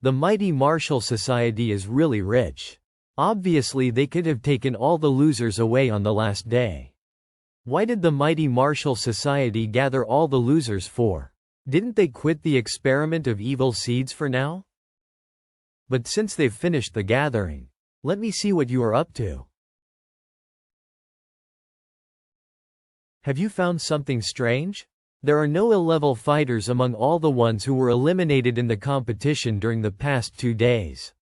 The Mighty Marshall Society is really rich. Obviously they could have taken all the losers away on the last day. Why did the Mighty Marshall Society gather all the losers for? Didn't they quit the experiment of evil seeds for now? But since they've finished the gathering, let me see what you are up to. Have you found something strange? There are no A-level fighters among all the ones who were eliminated in the competition during the past 2 days.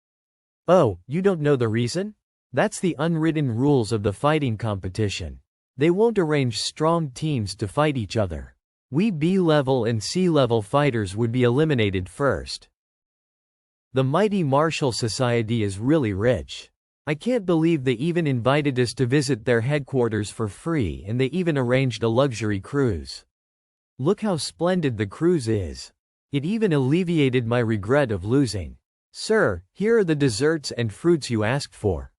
Oh, you don't know the reason? That's the unwritten rules of the fighting competition. They won't arrange strong teams to fight each other. We B-level and C-level fighters would be eliminated first. The Mighty Marshall Society is really rich. I can't believe they even invited us to visit their headquarters for free, and they even arranged a luxury cruise. Look how splendid the cruise is. It even alleviated my regret of losing. Sir, here are the desserts and fruits you asked for.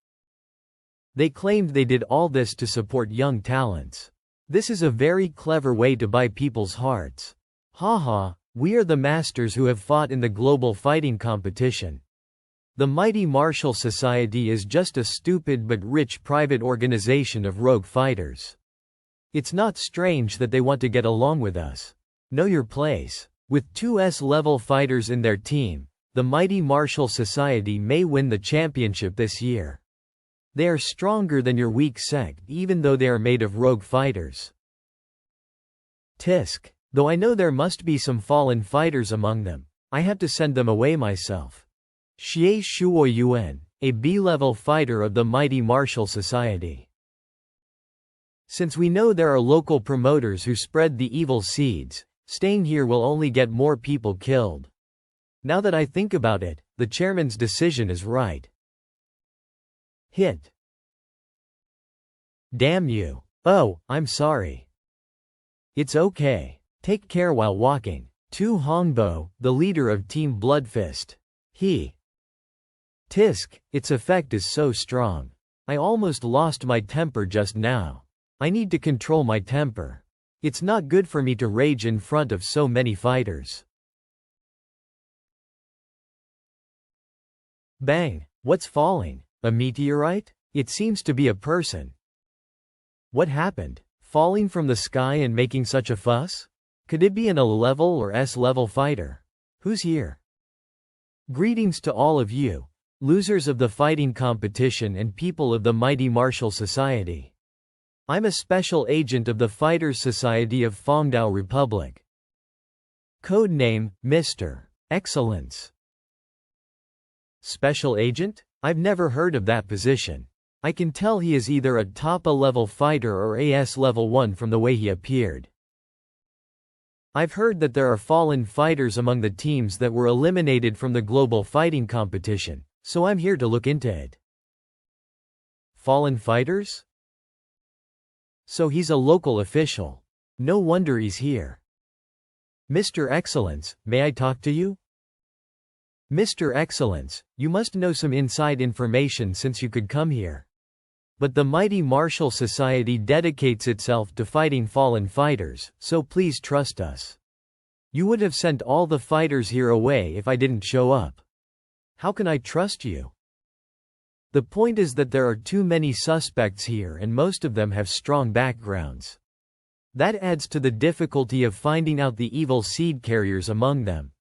They claimed they did all this to support young talents. This is a very clever way to buy people's hearts. Haha, we are the masters who have fought in the global fighting competition. The Mighty Marshall Society is just a stupid but rich private organization of rogue fighters. It's not strange that they want to get along with us. Know your place. With 2 S-level fighters in their team, the Mighty Marshall Society may win the championship this year. They are stronger than your weak sect, even though they are made of rogue fighters. Tisk. Though I know there must be some fallen fighters among them, I have to send them away myself. Xie Shuo Yuan, a B-level fighter of the Mighty Marshall Society. Since we know there are local promoters who spread the evil seeds, staying here will only get more people killed. Now that I think about it, the chairman's decision is right. Hit. Damn you. Oh, I'm sorry. It's okay. Take care while walking. Tu Hongbo, the leader of Team Bloodfist. Tisk, its effect is so strong. I almost lost my temper just now. I need to control my temper. It's not good for me to rage in front of so many fighters. Bang! What's falling? A meteorite? It seems to be a person. What happened? Falling from the sky and making such a fuss? Could it be an A-level or S-level fighter? Who's here? Greetings to all of you, losers of the fighting competition and people of the Mighty Marshall Society. I'm a special agent of the Fighters Society of Fongdao Republic. Codename, Mr. Excellence. Special agent? I've never heard of that position. I can tell he is either a top A-level fighter or AS level 1 from the way he appeared. I've heard that there are fallen fighters among the teams that were eliminated from the global fighting competition, so I'm here to look into it. Fallen fighters? So he's a local official. No wonder he's here. Mr. Excellence, may I talk to you? Mr. Excellence, you must know some inside information since you could come here. But the Mighty Marshall Society dedicates itself to fighting fallen fighters, so please trust us. You would have sent all the fighters here away if I didn't show up. How can I trust you? The point is that there are too many suspects here and most of them have strong backgrounds. That adds to the difficulty of finding out the evil seed carriers among them.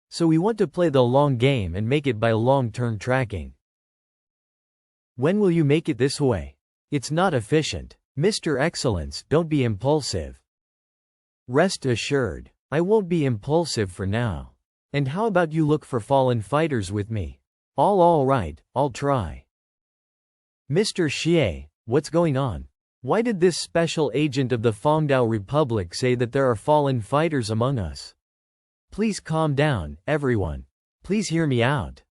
So we want to play the long game and make it by long-term tracking. When will you make it this way? It's not efficient. Mr. Excellence, don't be impulsive. Rest assured, I won't be impulsive for now. And how about you look for fallen fighters with me? All right, I'll try. Mr. Xie, what's going on? Why did this special agent of the Fongdao Republic say that there are fallen fighters among us? Please calm down, everyone. Please hear me out.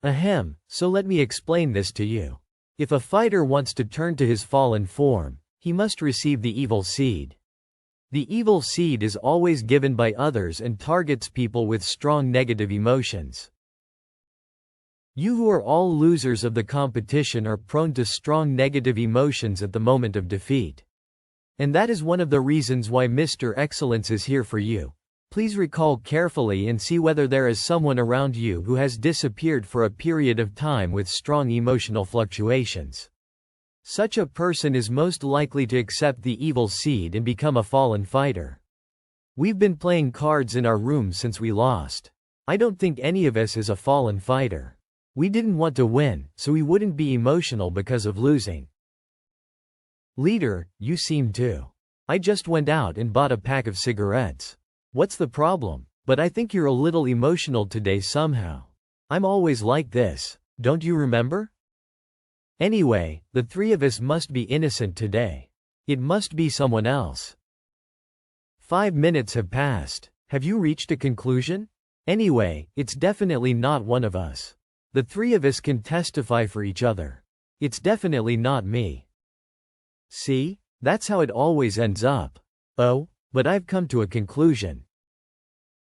Ahem, so let me explain this to you. If a fighter wants to turn to his fallen form, he must receive the evil seed. The evil seed is always given by others and targets people with strong negative emotions. You who are all losers of the competition are prone to strong negative emotions at the moment of defeat. And that is one of the reasons why Mr. Excellence is here for you. Please recall carefully and see whether there is someone around you who has disappeared for a period of time with strong emotional fluctuations. Such a person is most likely to accept the evil seed and become a fallen fighter. We've been playing cards in our room since we lost. I don't think any of us is a fallen fighter. We didn't want to win, so we wouldn't be emotional because of losing. Leader, you seem to. I just went out and bought a pack of cigarettes. What's the problem? But I think you're a little emotional today somehow. I'm always like this, don't you remember? Anyway, the three of us must be innocent today. It must be someone else. 5 minutes have passed. Have you reached a conclusion? Anyway, it's definitely not one of us. The three of us can testify for each other. It's definitely not me. See? That's how it always ends up. Oh, but I've come to a conclusion.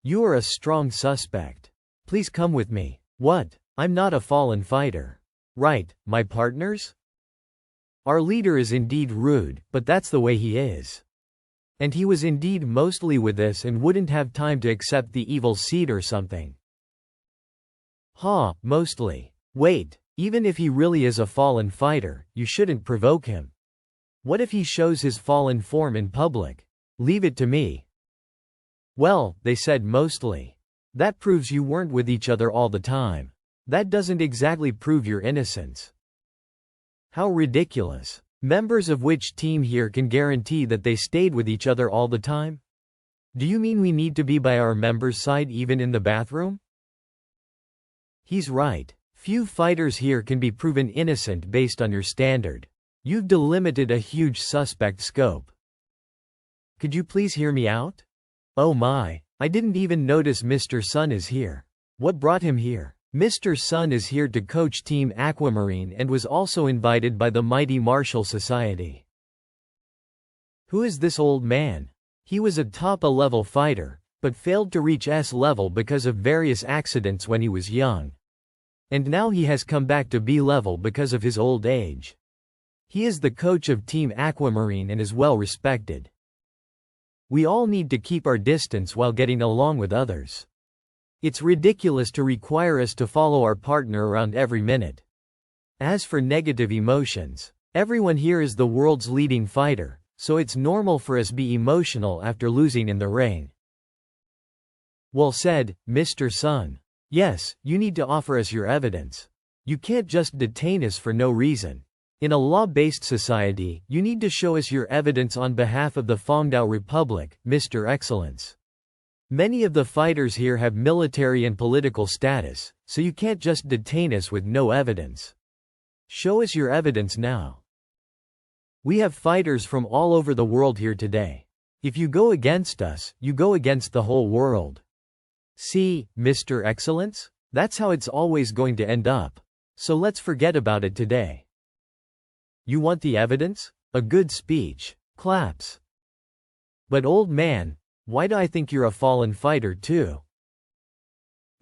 You are a strong suspect. Please come with me. What? I'm not a fallen fighter. Right, my partners? Our leader is indeed rude, but that's the way he is. And he was indeed mostly with us and wouldn't have time to accept the evil seed or something. Mostly. Wait, even if he really is a fallen fighter, you shouldn't provoke him. What if he shows his fallen form in public? Leave it to me. Well, they said mostly. That proves you weren't with each other all the time. That doesn't exactly prove your innocence. How ridiculous. Members of which team here can guarantee that they stayed with each other all the time? Do you mean we need to be by our members' side even in the bathroom? He's right. Few fighters here can be proven innocent based on your standard. You've delimited a huge suspect scope. Could you please hear me out? Oh my, I didn't even notice Mr. Sun is here. What brought him here? Mr. Sun is here to coach Team Aquamarine and was also invited by the Mighty Martial Society. Who is this old man? He was a top-level fighter, but failed to reach S-level because of various accidents when he was young. And now he has come back to B-level because of his old age. He is the coach of Team Aquamarine and is well respected. We all need to keep our distance while getting along with others. It's ridiculous to require us to follow our partner around every minute. As for negative emotions, everyone here is the world's leading fighter, so it's normal for us to be emotional after losing in the ring. Well said, Mr. Sun. Yes, you need to offer us your evidence. You can't just detain us for no reason. In a law-based society, you need to show us your evidence on behalf of the Fongdao Republic, Mr. Excellence. Many of the fighters here have military and political status, so you can't just detain us with no evidence. Show us your evidence now. We have fighters from all over the world here today. If you go against us, you go against the whole world. See, Mr. Excellence? That's how it's always going to end up. So let's forget about it today. You want the evidence? A good speech. Claps. But old man, why do I think you're a fallen fighter too?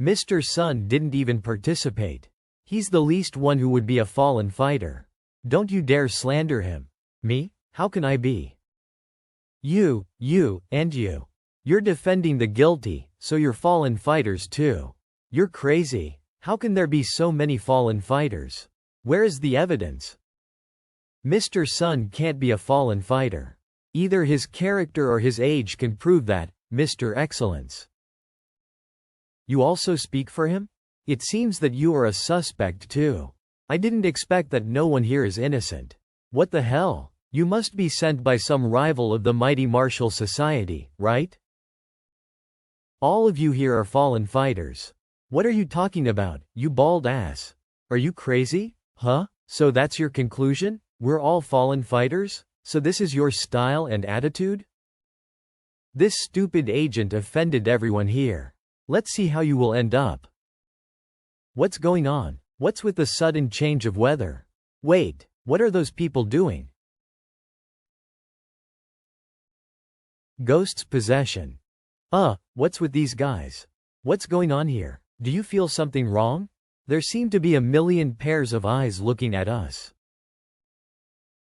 Mr. Sun didn't even participate. He's the least one who would be a fallen fighter. Don't you dare slander him. Me? How can I be? You, and you. You're defending the guilty, so you're fallen fighters too. You're crazy. How can there be so many fallen fighters? Where is the evidence? Mr. Sun can't be a fallen fighter. Either his character or his age can prove that, Mr. Excellence. You also speak for him? It seems that you are a suspect too. I didn't expect that no one here is innocent. What the hell? You must be sent by some rival of the Mighty Martial Society, right? All of you here are fallen fighters. What are you talking about, you bald ass? Are you crazy? Huh? So that's your conclusion? We're all fallen fighters? So this is your style and attitude? This stupid agent offended everyone here. Let's see how you will end up. What's going on? What's with the sudden change of weather? Wait, what are those people doing? Ghost's possession. What's with these guys? What's going on here? Do you feel something wrong? There seem to be a million pairs of eyes looking at us.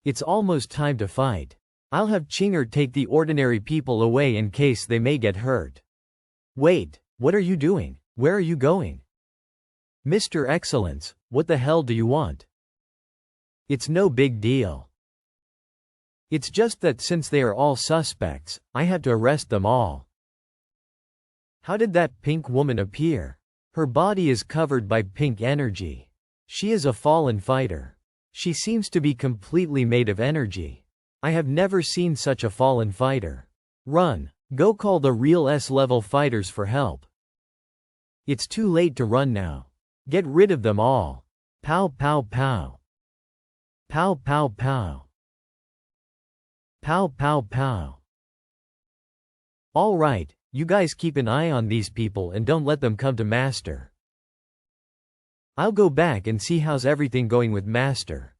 It's almost time to fight. I'll have Chinger take the ordinary people away in case they may get hurt. Wait, what are you doing? Where are you going? Mr. Excellence, what the hell do you want? It's no big deal. It's just that since they are all suspects, I had to arrest them all. How did that pink woman appear? Her body is covered by pink energy. She is a fallen fighter. She seems to be completely made of energy. I have never seen such a fallen fighter. Run. Go call the real S-level fighters for help. It's too late to run now. Get rid of them all. Pow pow pow. Pow pow pow. Pow pow pow. All right, you guys keep an eye on these people and don't let them come to Master. I'll go back and see how's everything going with Master.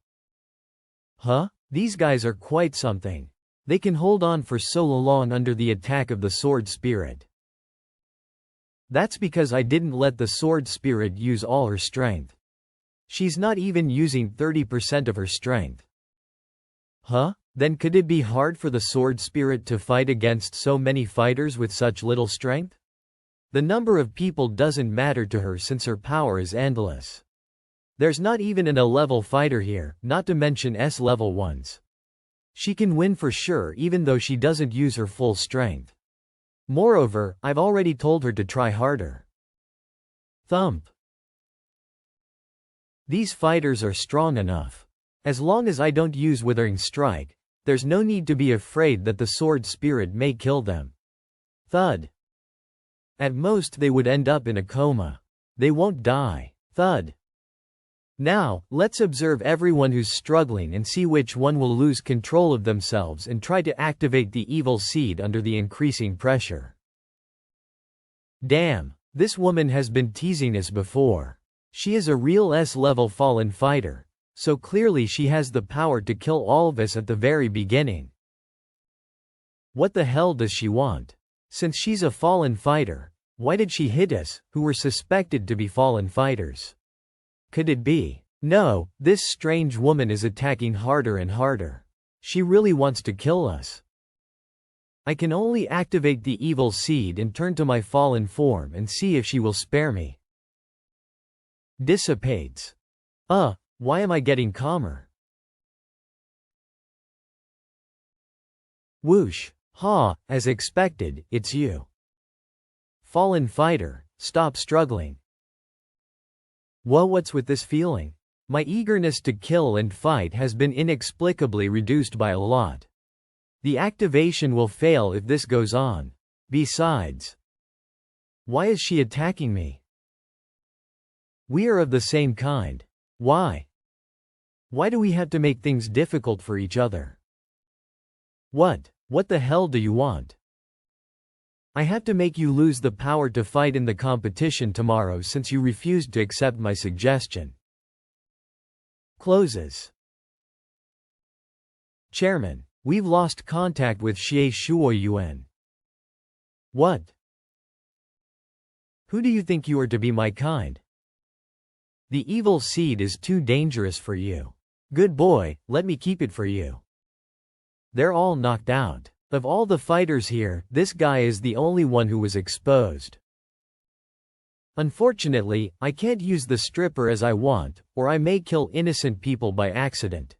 Huh? These guys are quite something. They can hold on for so long under the attack of the sword spirit. That's because I didn't let the sword spirit use all her strength. She's not even using 30% of her strength. Huh? Then could it be hard for the sword spirit to fight against so many fighters with such little strength? The number of people doesn't matter to her since her power is endless. There's not even an A-level fighter here, not to mention S-level ones. She can win for sure even though she doesn't use her full strength. Moreover, I've already told her to try harder. Thump. These fighters are strong enough. As long as I don't use Withering Strike, there's no need to be afraid that the sword spirit may kill them. Thud. At most they would end up in a coma. They won't die. Thud. Now, let's observe everyone who's struggling and see which one will lose control of themselves and try to activate the evil seed under the increasing pressure. Damn, this woman has been teasing us before. She is a real S-level fallen fighter, so clearly she has the power to kill all of us at the very beginning. What the hell does she want? Since she's a fallen fighter, why did she hit us, who were suspected to be fallen fighters? Could it be? No, this strange woman is attacking harder and harder. She really wants to kill us. I can only activate the evil seed and turn to my fallen form and see if she will spare me. Dissipates. Why am I getting calmer? Whoosh. Ha, as expected, it's you. Fallen fighter, stop struggling. What's with this feeling? My eagerness to kill and fight has been inexplicably reduced by a lot. The activation will fail if this goes on. Besides, why is she attacking me? We are of the same kind. Why? Why do we have to make things difficult for each other? What the hell do you want? I have to make you lose the power to fight in the competition tomorrow since you refused to accept my suggestion. Closes. Chairman, we've lost contact with Xie Shuoyuan. What? Who do you think you are to be my kind? The evil seed is too dangerous for you. Good boy, let me keep it for you. They're all knocked out. Of all the fighters here, this guy is the only one who was exposed. Unfortunately, I can't use the stripper as I want, or I may kill innocent people by accident.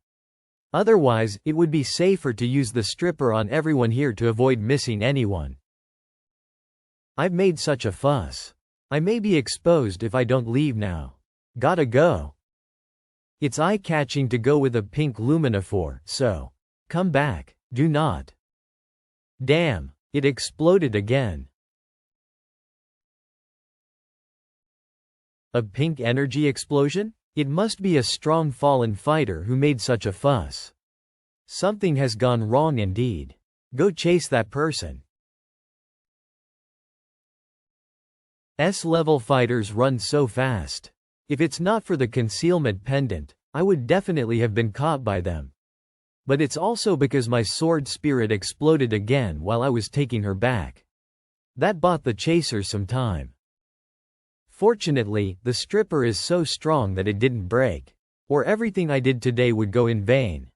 Otherwise, it would be safer to use the stripper on everyone here to avoid missing anyone. I've made such a fuss. I may be exposed if I don't leave now. Gotta go. It's eye-catching to go with a pink luminophore, so come back. Do not. Damn, it exploded again. A pink energy explosion? It must be a strong fallen fighter who made such a fuss. Something has gone wrong indeed. Go chase that person. S-level fighters run so fast. If it's not for the concealment pendant, I would definitely have been caught by them. But it's also because my sword spirit exploded again while I was taking her back. That bought the chasers some time. Fortunately, the stripper is so strong that it didn't break, or everything I did today would go in vain.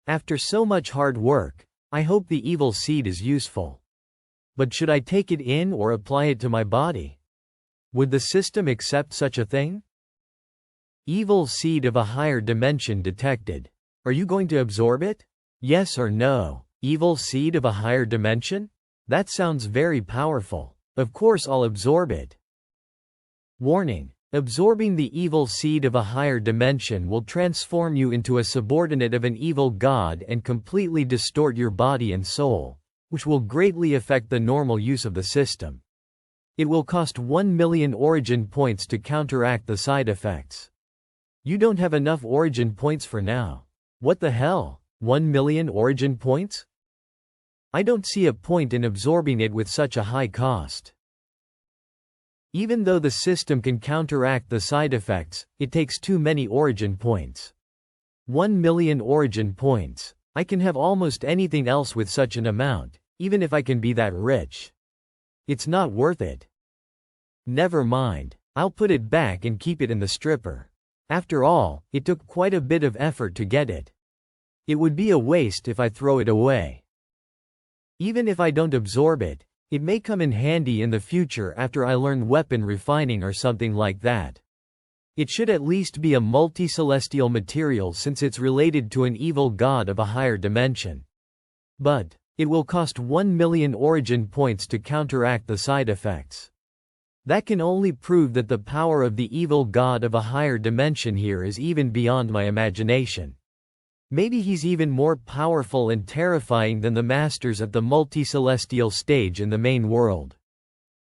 After so much hard work, I hope the evil seed is useful. But should I take it in or apply it to my body? Would the system accept such a thing? Evil seed of a higher dimension detected. Are you going to absorb it? Yes or no? Evil seed of a higher dimension? That sounds very powerful. Of course I'll absorb it. Warning: absorbing the evil seed of a higher dimension will transform you into a subordinate of an evil god and completely distort your body and soul, which will greatly affect the normal use of the system. It will cost 1 million origin points to counteract the side effects. You don't have enough origin points for now. What the hell? 1 million origin points? I don't see a point in absorbing it with such a high cost. Even though the system can counteract the side effects, it takes too many origin points. 1 million origin points. I can have almost anything else with such an amount, even if I can be that rich. It's not worth it. Never mind. I'll put it back and keep it in the stripper. After all, it took quite a bit of effort to get it. It would be a waste if I throw it away. Even if I don't absorb it, it may come in handy in the future after I learn weapon refining or something like that. It should at least be a multi-celestial material since it's related to an evil god of a higher dimension. But it will cost 1 million origin points to counteract the side effects. That can only prove that the power of the evil god of a higher dimension here is even beyond my imagination. Maybe he's even more powerful and terrifying than the masters at the multi-celestial stage in the main world.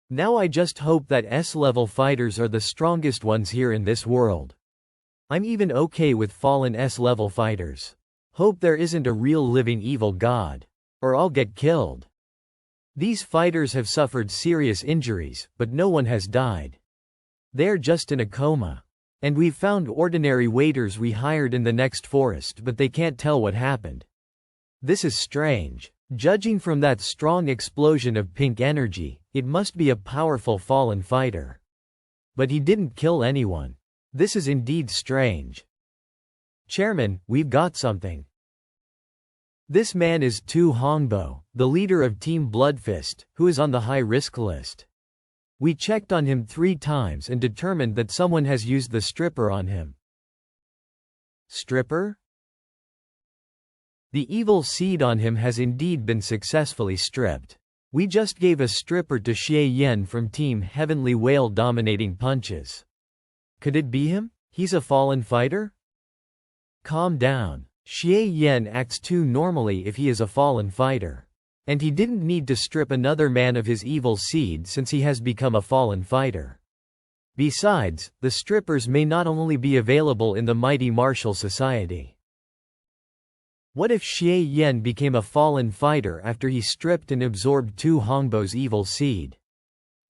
Now I just hope that S-level fighters are the strongest ones here in this world. I'm even okay with fallen S-level fighters. Hope there isn't a real living evil god. Or I'll get killed. These fighters have suffered serious injuries, but no one has died. They're just in a coma. And we've found ordinary waiters we hired in the next forest, but they can't tell what happened. This is strange. Judging from that strong explosion of pink energy, it must be a powerful fallen fighter. But he didn't kill anyone. This is indeed strange. Chairman, we've got something. This man is Tu Hongbo, the leader of Team Bloodfist, who is on the high-risk list. We checked on him 3 times and determined that someone has used the stripper on him. Stripper? The evil seed on him has indeed been successfully stripped. We just gave a stripper to Xie Yen from Team Heavenly Whale dominating punches. Could it be him? He's a fallen fighter? Calm down. Xie Yen acts too normally if he is a fallen fighter. And he didn't need to strip another man of his evil seed since he has become a fallen fighter. Besides, the strippers may not only be available in the mighty martial society. What if Xie Yen became a fallen fighter after he stripped and absorbed Tu Hongbo's evil seed?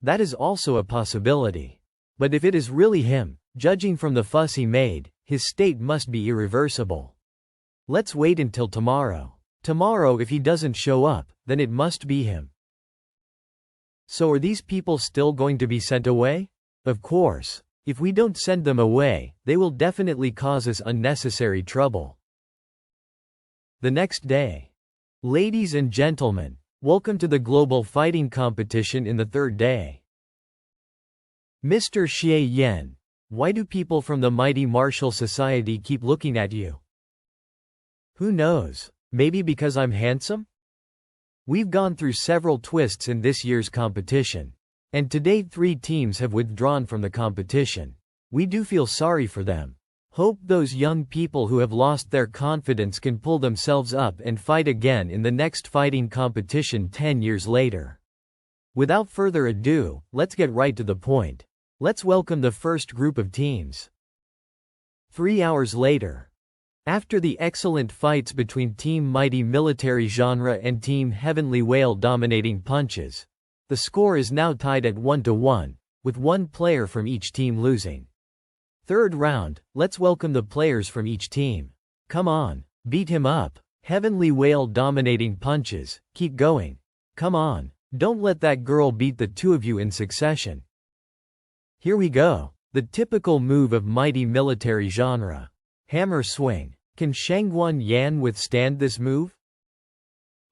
That is also a possibility. But if it is really him, judging from the fuss he made, his state must be irreversible. Let's wait until tomorrow. Tomorrow if he doesn't show up, then it must be him. So are these people still going to be sent away? Of course. If we don't send them away, they will definitely cause us unnecessary trouble. The next day. Ladies and gentlemen, welcome to the global fighting competition in the 3rd day. Mr. Xie Yen, why do people from the mighty martial society keep looking at you? Who knows? Maybe because I'm handsome? We've gone through several twists in this year's competition. And today 3 teams have withdrawn from the competition. We do feel sorry for them. Hope those young people who have lost their confidence can pull themselves up and fight again in the next fighting competition 10 years later. Without further ado, let's get right to the point. Let's welcome the first group of teams. 3 hours later. After the excellent fights between Team Mighty Military Genre and Team Heavenly Whale dominating punches, the score is now tied at 1-1, with one player from each team losing. Third round, let's welcome the players from each team. Come on, beat him up. Heavenly Whale dominating punches, keep going. Come on, don't let that girl beat the two of you in succession. Here we go. The typical move of Mighty Military Genre. Hammer swing. Can Shangguan Yan withstand this move?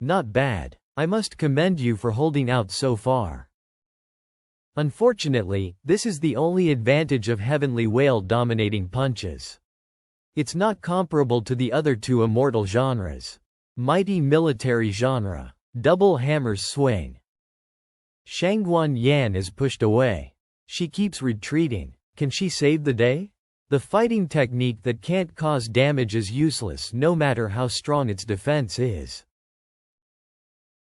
Not bad. I must commend you for holding out so far. Unfortunately, this is the only advantage of Heavenly Whale dominating punches. It's not comparable to the other two immortal genres. Mighty Military Genre. Double hammers swing. Shangguan Yan is pushed away. She keeps retreating. Can she save the day? The fighting technique that can't cause damage is useless no matter how strong its defense is.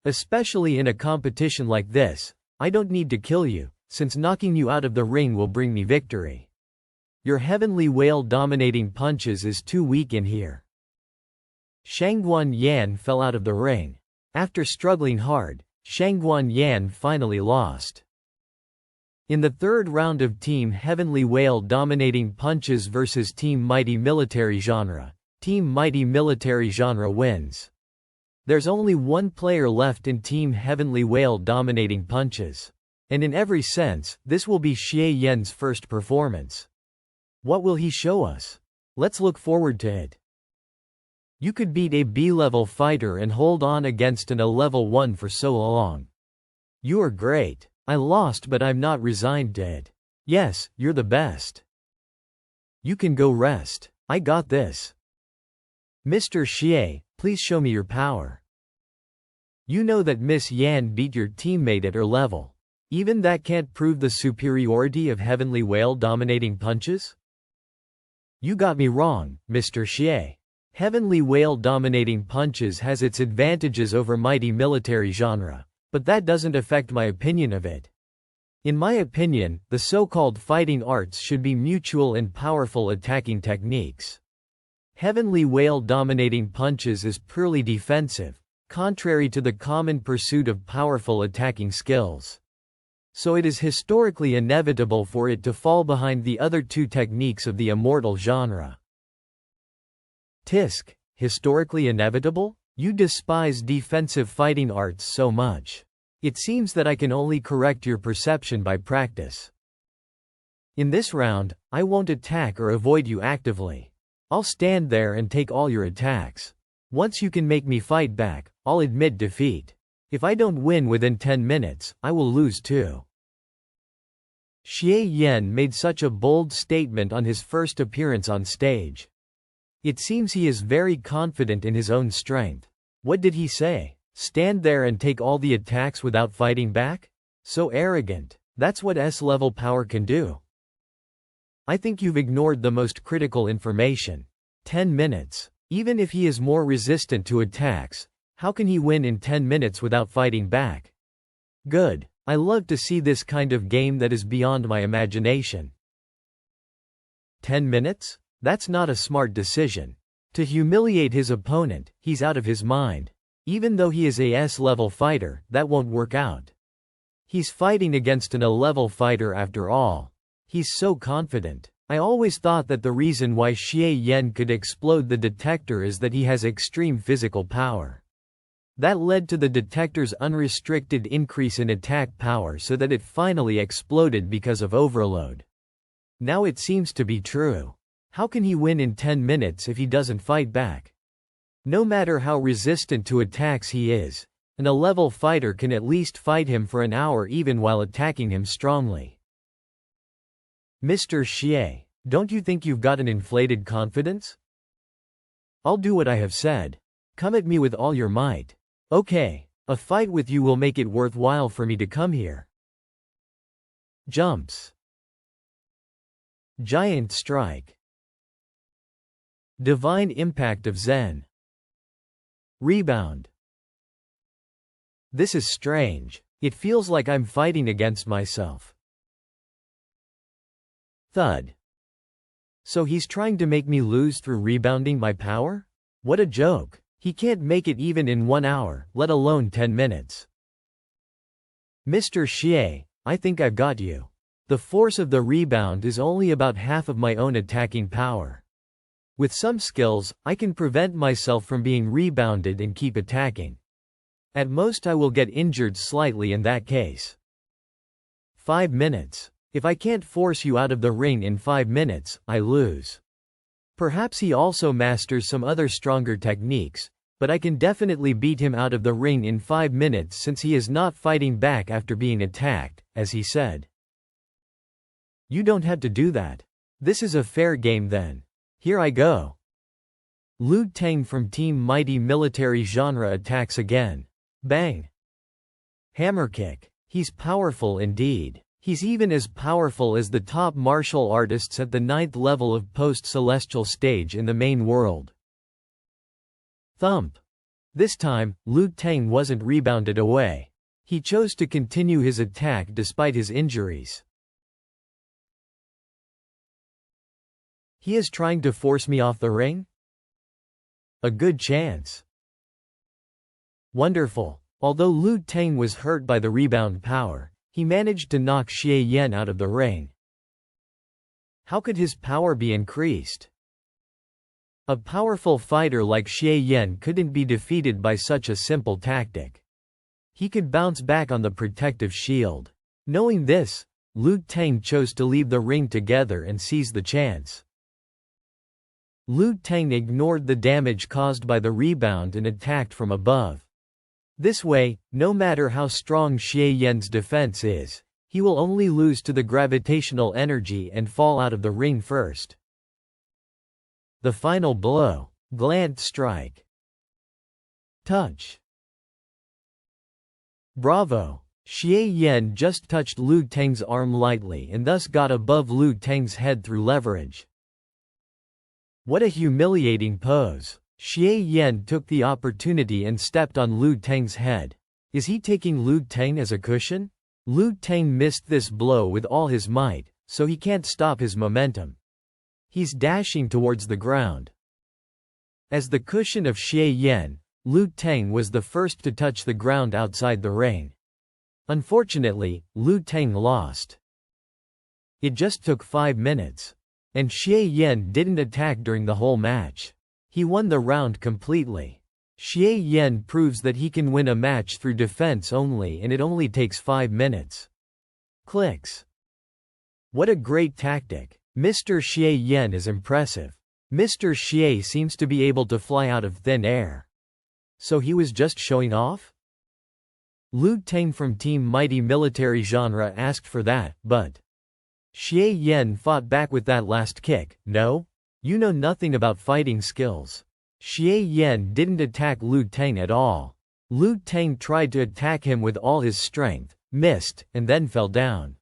Especially in a competition like this, I don't need to kill you, since knocking you out of the ring will bring me victory. Your Heavenly Whale dominating punches is too weak in here. Shangguan Yan fell out of the ring. After struggling hard, Shangguan Yan finally lost. In the third round of Team Heavenly Whale dominating punches versus Team Mighty Military Genre, Team Mighty Military Genre wins. There's only one player left in Team Heavenly Whale dominating punches. And in every sense, this will be Xie Yan's first performance. What will he show us? Let's look forward to it. You could beat a B-level fighter and hold on against an A-level one for so long. You are great. I lost, but I'm not resigned to it. Yes, you're the best. You can go rest. I got this. Mr. Xie, please show me your power. You know that Miss Yan beat your teammate at her level. Even that can't prove the superiority of Heavenly Whale dominating punches? You got me wrong, Mr. Xie. Heavenly Whale dominating punches has its advantages over Mighty Military Genre. But that doesn't affect my opinion of it. In my opinion, the so-called fighting arts should be mutual and powerful attacking techniques. Heavenly Whale dominating punches is purely defensive, contrary to the common pursuit of powerful attacking skills. So it is historically inevitable for it to fall behind the other two techniques of the immortal genre. Tisk, historically inevitable? You despise defensive fighting arts so much. It seems that I can only correct your perception by practice. In this round, I won't attack or avoid you actively. I'll stand there and take all your attacks. Once you can make me fight back, I'll admit defeat. If I don't win within 10 minutes, I will lose too. Xie Yan made such a bold statement on his first appearance on stage. It seems he is very confident in his own strength. What did he say? Stand there and take all the attacks without fighting back? So arrogant. That's what S-level power can do. I think you've ignored the most critical information. 10 minutes. Even if he is more resistant to attacks, how can he win in 10 minutes without fighting back? Good. I love to see this kind of game that is beyond my imagination. 10 minutes? That's not a smart decision. To humiliate his opponent, he's out of his mind. Even though he is a S-level fighter, that won't work out. He's fighting against an A-level fighter after all. He's so confident. I always thought that the reason why Xie Yan could explode the detector is that he has extreme physical power. That led to the detector's unrestricted increase in attack power so that it finally exploded because of overload. Now it seems to be true. How can he win in 10 minutes if he doesn't fight back? No matter how resistant to attacks he is, an A-level fighter can at least fight him for an hour even while attacking him strongly. Mr. Xie, don't you think you've got an inflated confidence? I'll do what I have said. Come at me with all your might. Okay, a fight with you will make it worthwhile for me to come here. Jumps. Giant strike. Divine impact of Zen. Rebound. This is strange. It feels like I'm fighting against myself. Thud. So he's trying to make me lose through rebounding my power? What a joke. He can't make it even in 1 hour, let alone 10 minutes. Mr. Xie, I think I've got you. The force of the rebound is only about half of my own attacking power. With some skills, I can prevent myself from being rebounded and keep attacking. At most I will get injured slightly in that case. 5 minutes. If I can't force you out of the ring in 5 minutes, I lose. Perhaps he also masters some other stronger techniques, but I can definitely beat him out of the ring in 5 minutes since he is not fighting back after being attacked, as he said. You don't have to do that. This is a fair game then. Here I go. Lu Tang from Team Mighty Military Genre attacks again. Bang! Hammer kick. He's powerful indeed. He's even as powerful as the top martial artists at the 9th level of post-celestial stage in the main world. Thump. This time, Lu Tang wasn't rebounded away. He chose to continue his attack despite his injuries. He is trying to force me off the ring? A good chance. Wonderful. Although Lu Tang was hurt by the rebound power, he managed to knock Xie Yan out of the ring. How could his power be increased? A powerful fighter like Xie Yan couldn't be defeated by such a simple tactic. He could bounce back on the protective shield. Knowing this, Lu Tang chose to leave the ring together and seize the chance. Lu Tang ignored the damage caused by the rebound and attacked from above. This way, no matter how strong Xie Yan's defense is, he will only lose to the gravitational energy and fall out of the ring first. The final blow. Glant strike. Touch. Bravo! Xie Yan just touched Lu Tang's arm lightly and thus got above Lu Tang's head through leverage. What a humiliating pose. Xie Yan took the opportunity and stepped on Lu Tang's head. Is he taking Lu Tang as a cushion? Lu Tang missed this blow with all his might, so he can't stop his momentum. He's dashing towards the ground. As the cushion of Xie Yan, Lu Tang was the first to touch the ground outside the ring. Unfortunately, Lu Tang lost. It just took 5 minutes. And Xie Yan didn't attack during the whole match. He won the round completely. Xie Yan proves that he can win a match through defense only, and it only takes 5 minutes. Clicks. What a great tactic. Mr. Xie Yan is impressive. Mr. Xie seems to be able to fly out of thin air. So he was just showing off? Lu Tang from Team Mighty Military Genre asked for that, but Xie Yan fought back with that last kick. No? You know nothing about fighting skills. Xie Yan didn't attack Lu Tang at all. Lu Tang tried to attack him with all his strength, missed, and then fell down.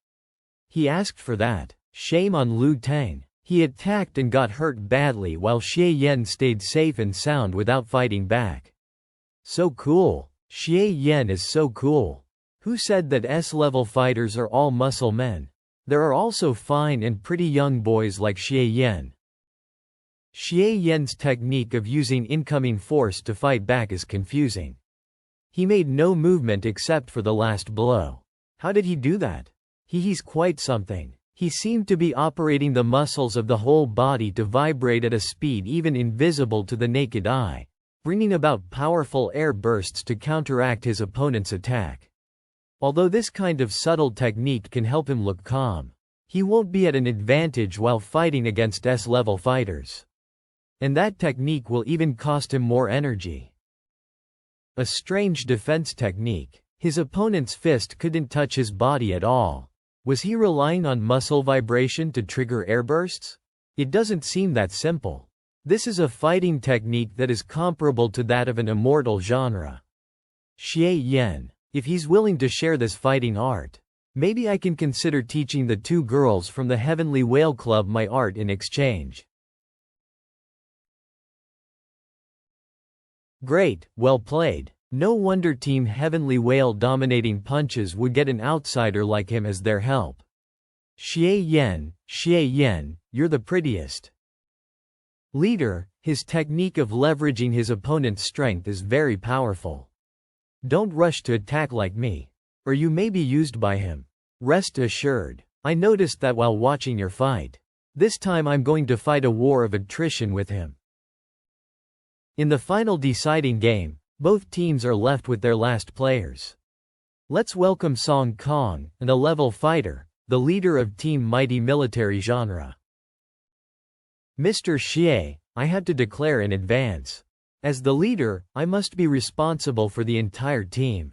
He asked for that. Shame on Lu Tang. He attacked and got hurt badly while Xie Yan stayed safe and sound without fighting back. So cool. Xie Yan is so cool. Who said that S-level fighters are all muscle men? There are also fine and pretty young boys like Xie Yan. Xie Yan's technique of using incoming force to fight back is confusing. He made no movement except for the last blow. How did he do that? He's quite something. He seemed to be operating the muscles of the whole body to vibrate at a speed even invisible to the naked eye, bringing about powerful air bursts to counteract his opponent's attack. Although this kind of subtle technique can help him look calm, he won't be at an advantage while fighting against S-level fighters. And that technique will even cost him more energy. A strange defense technique. His opponent's fist couldn't touch his body at all. Was he relying on muscle vibration to trigger airbursts? It doesn't seem that simple. This is a fighting technique that is comparable to that of an immortal genre. Xie Yan. If he's willing to share this fighting art, maybe I can consider teaching the 2 girls from the Heavenly Whale Club my art in exchange. Great, well played. No wonder Team Heavenly Whale dominating punches would get an outsider like him as their help. Xie Yan, you're the prettiest. Leader, his technique of leveraging his opponent's strength is very powerful. Don't rush to attack like me, or you may be used by him. Rest assured. I noticed that while watching your fight. This time I'm going to fight a war of attrition with him. In the final deciding game, both teams are left with their last players. Let's welcome Song Kong, an A-level fighter, the leader of Team Mighty Military genre. Mr. Xie, I have to declare in advance. As the leader, I must be responsible for the entire team.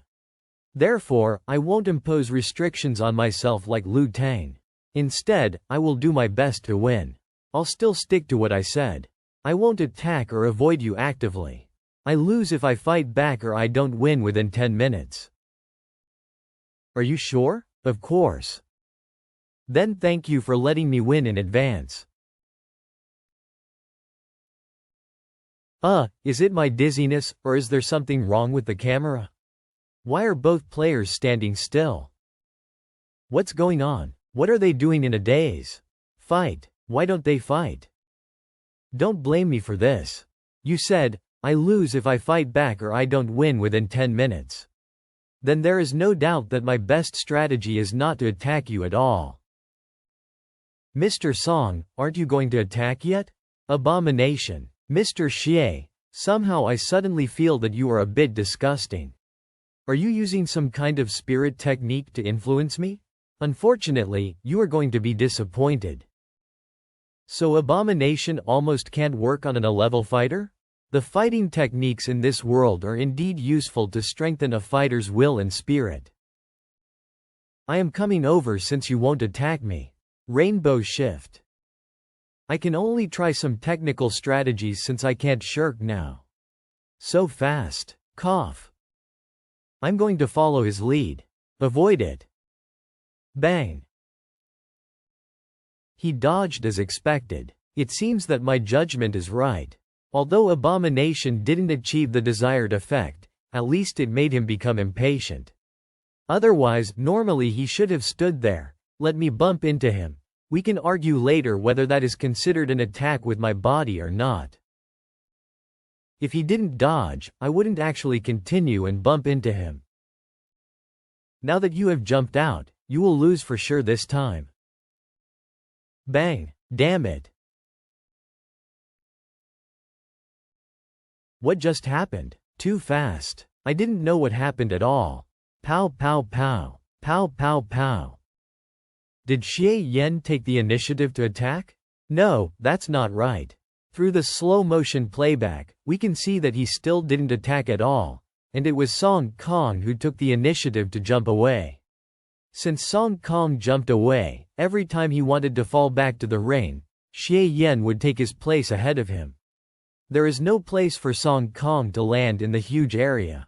Therefore, I won't impose restrictions on myself like Liu Tang. Instead, I will do my best to win. I'll still stick to what I said. I won't attack or avoid you actively. I lose if I fight back or I don't win within 10 minutes. Are you sure? Of course. Then thank you for letting me win in advance. Is it my dizziness, or is there something wrong with the camera? Why are both players standing still? What's going on? What are they doing in a daze? Fight. Why don't they fight? Don't blame me for this. You said, I lose if I fight back or I don't win within 10 minutes. Then there is no doubt that my best strategy is not to attack you at all. Mr. Song, aren't you going to attack yet? Abomination. Mr. Xie, somehow I suddenly feel that you are a bit disgusting. Are you using some kind of spirit technique to influence me? Unfortunately, you are going to be disappointed. So abomination almost can't work on an A-level fighter? The fighting techniques in this world are indeed useful to strengthen a fighter's will and spirit. I am coming over since you won't attack me. Rainbow shift. I can only try some technical strategies since I can't shirk now. So fast. Cough. I'm going to follow his lead. Avoid it. Bang. He dodged as expected. It seems that my judgment is right. Although abomination didn't achieve the desired effect, at least it made him become impatient. Otherwise, normally he should have stood there. Let me bump into him. We can argue later whether that is considered an attack with my body or not. If he didn't dodge, I wouldn't actually continue and bump into him. Now that you have jumped out, you will lose for sure this time. Bang! Damn it! What just happened? Too fast. I didn't know what happened at all. Pow pow pow. Pow pow pow. Did Xie Yan take the initiative to attack? No, that's not right. Through the slow-motion playback, we can see that he still didn't attack at all, and it was Song Kong who took the initiative to jump away. Since Song Kong jumped away, every time he wanted to fall back to the ring, Xie Yan would take his place ahead of him. There is no place for Song Kong to land in the huge area.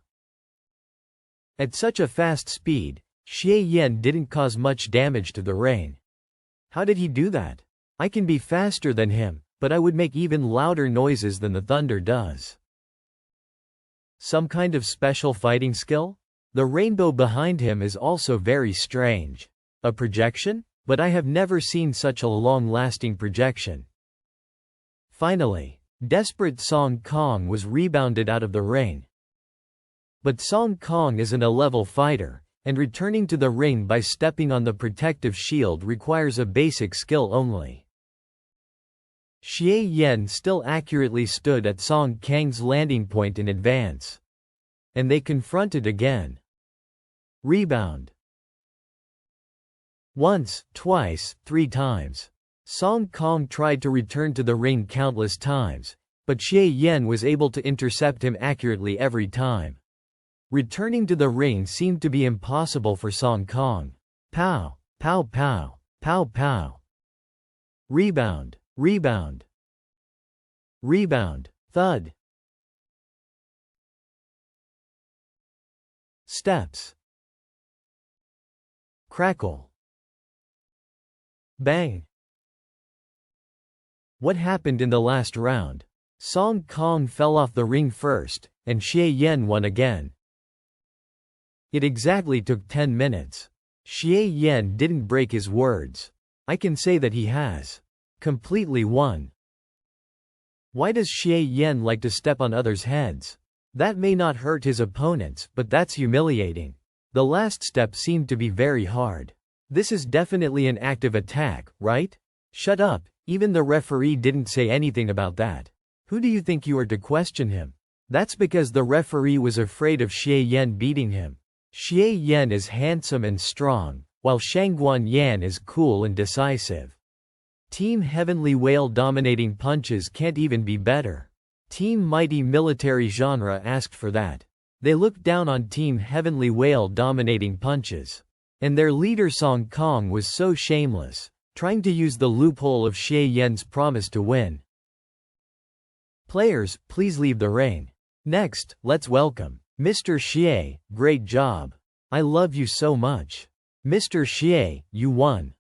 At such a fast speed, Xie Yan didn't cause much damage to the ring. How did he do that? I can be faster than him, but I would make even louder noises than the thunder does. Some kind of special fighting skill? The rainbow behind him is also very strange. A projection? But I have never seen such a long-lasting projection. Finally, desperate Song Kong was rebounded out of the ring. But Song Kong is an A-level fighter, and returning to the ring by stepping on the protective shield requires a basic skill only. Xie Yan still accurately stood at Song Kang's landing point in advance. And they confronted again. Rebound. Once, twice, 3 times. Song Kong tried to return to the ring countless times, but Xie Yan was able to intercept him accurately every time. Returning to the ring seemed to be impossible for Song Kong. Pow, pow pow, pow pow. Rebound, rebound. Rebound, thud. Steps. Crackle. Bang. What happened in the last round? Song Kong fell off the ring first, and Xie Yan won again. It exactly took 10 minutes. Xie Yan didn't break his words. I can say that he has completely won. Why does Xie Yan like to step on others' heads? That may not hurt his opponents, but that's humiliating. The last step seemed to be very hard. This is definitely an active attack, right? Shut up, even the referee didn't say anything about that. Who do you think you are to question him? That's because the referee was afraid of Xie Yan beating him. Xie Yan is handsome and strong, while Shangguan Yan is cool and decisive. Team Heavenly Whale dominating punches can't even be better. Team Mighty Military Genre asked for that. They looked down on Team Heavenly Whale dominating punches. And their leader Song Kong was so shameless, trying to use the loophole of Xie Yan's promise to win. Players, please leave the ring. Next, let's welcome Mr. Xie, great job. I love you so much. Mr. Xie, you won.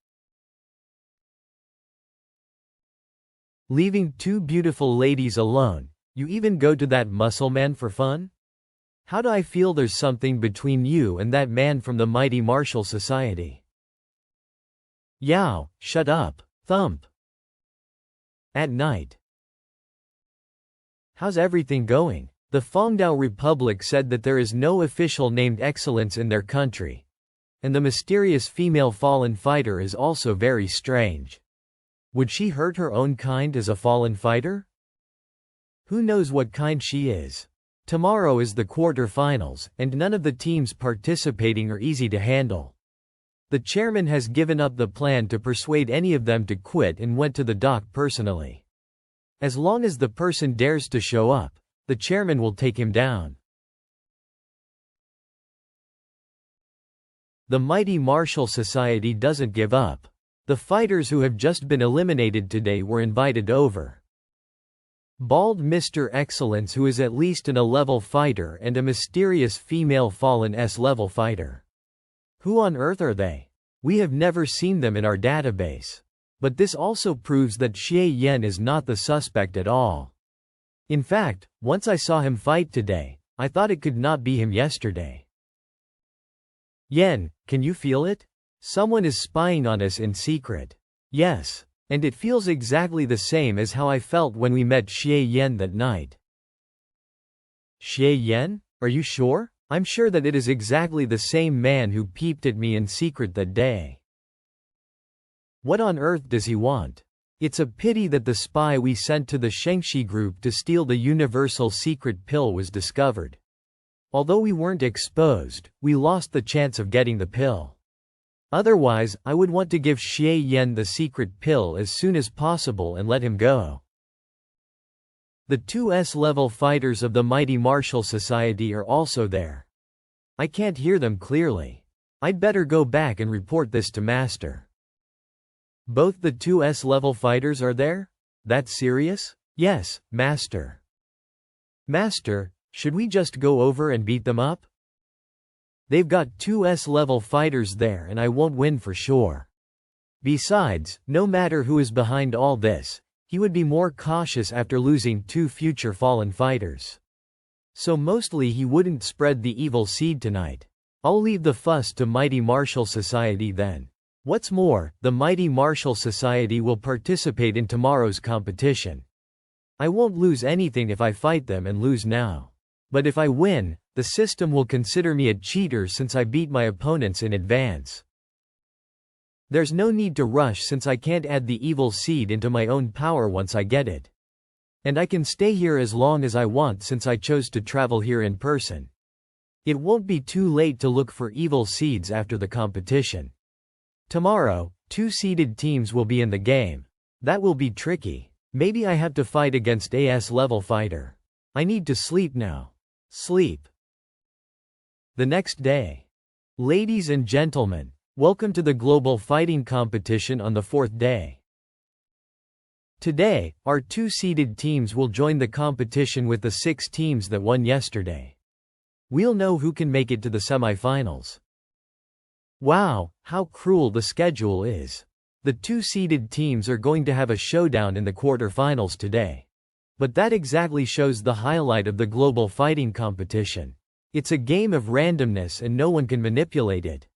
Leaving two beautiful ladies alone, you even go to that muscle man for fun? How do I feel there's something between you and that man from the Mighty Martial Society? Yao, shut up. Thump. At night. How's everything going? The Fongdao Republic said that there is no official named excellence in their country. And the mysterious female fallen fighter is also very strange. Would she hurt her own kind as a fallen fighter? Who knows what kind she is? Tomorrow is the quarter-finals, and none of the teams participating are easy to handle. The chairman has given up the plan to persuade any of them to quit and went to the dock personally. As long as the person dares to show up, the chairman will take him down. The Mighty Martial Society doesn't give up. The fighters who have just been eliminated today were invited over. Bald Mr. Excellence, who is at least an A-level fighter, and a mysterious female fallen S-level fighter. Who on earth are they? We have never seen them in our database. But this also proves that Xie Yan is not the suspect at all. In fact, once I saw him fight today, I thought it could not be him yesterday. Yan, can you feel it? Someone is spying on us in secret. Yes. And it feels exactly the same as how I felt when we met Xie Yan that night. Xie Yan? Are you sure? I'm sure that it is exactly the same man who peeped at me in secret that day. What on earth does he want? It's a pity that the spy we sent to the Shengxi group to steal the universal secret pill was discovered. Although we weren't exposed, we lost the chance of getting the pill. Otherwise, I would want to give Xie Yan the secret pill as soon as possible and let him go. The two S-level fighters of the Mighty Martial Society are also there. I can't hear them clearly. I'd better go back and report this to Master. Both the two S-level fighters are there? That's serious? Yes, Master. Master, should we just go over and beat them up? They've got two S-level fighters there and I won't win for sure. Besides, no matter who is behind all this, he would be more cautious after losing two future fallen fighters. So mostly he wouldn't spread the evil seed tonight. I'll leave the fuss to Mighty Martial Society then. What's more, the Mighty Martial Society will participate in tomorrow's competition. I won't lose anything if I fight them and lose now. But if I win, the system will consider me a cheater since I beat my opponents in advance. There's no need to rush since I can't add the evil seed into my own power once I get it. And I can stay here as long as I want since I chose to travel here in person. It won't be too late to look for evil seeds after the competition. Tomorrow, two seeded teams will be in the game. That will be tricky. Maybe I have to fight against a S-level fighter. I need to sleep now. Sleep. The next day. Ladies and gentlemen, welcome to the global fighting competition on the fourth day. Today, our two seeded teams will join the competition with the 6 teams that won yesterday. We'll know who can make it to the semifinals. Wow, how cruel the schedule is. The two seeded teams are going to have a showdown in the quarterfinals today. But that exactly shows the highlight of the global fighting competition. It's a game of randomness and no one can manipulate it.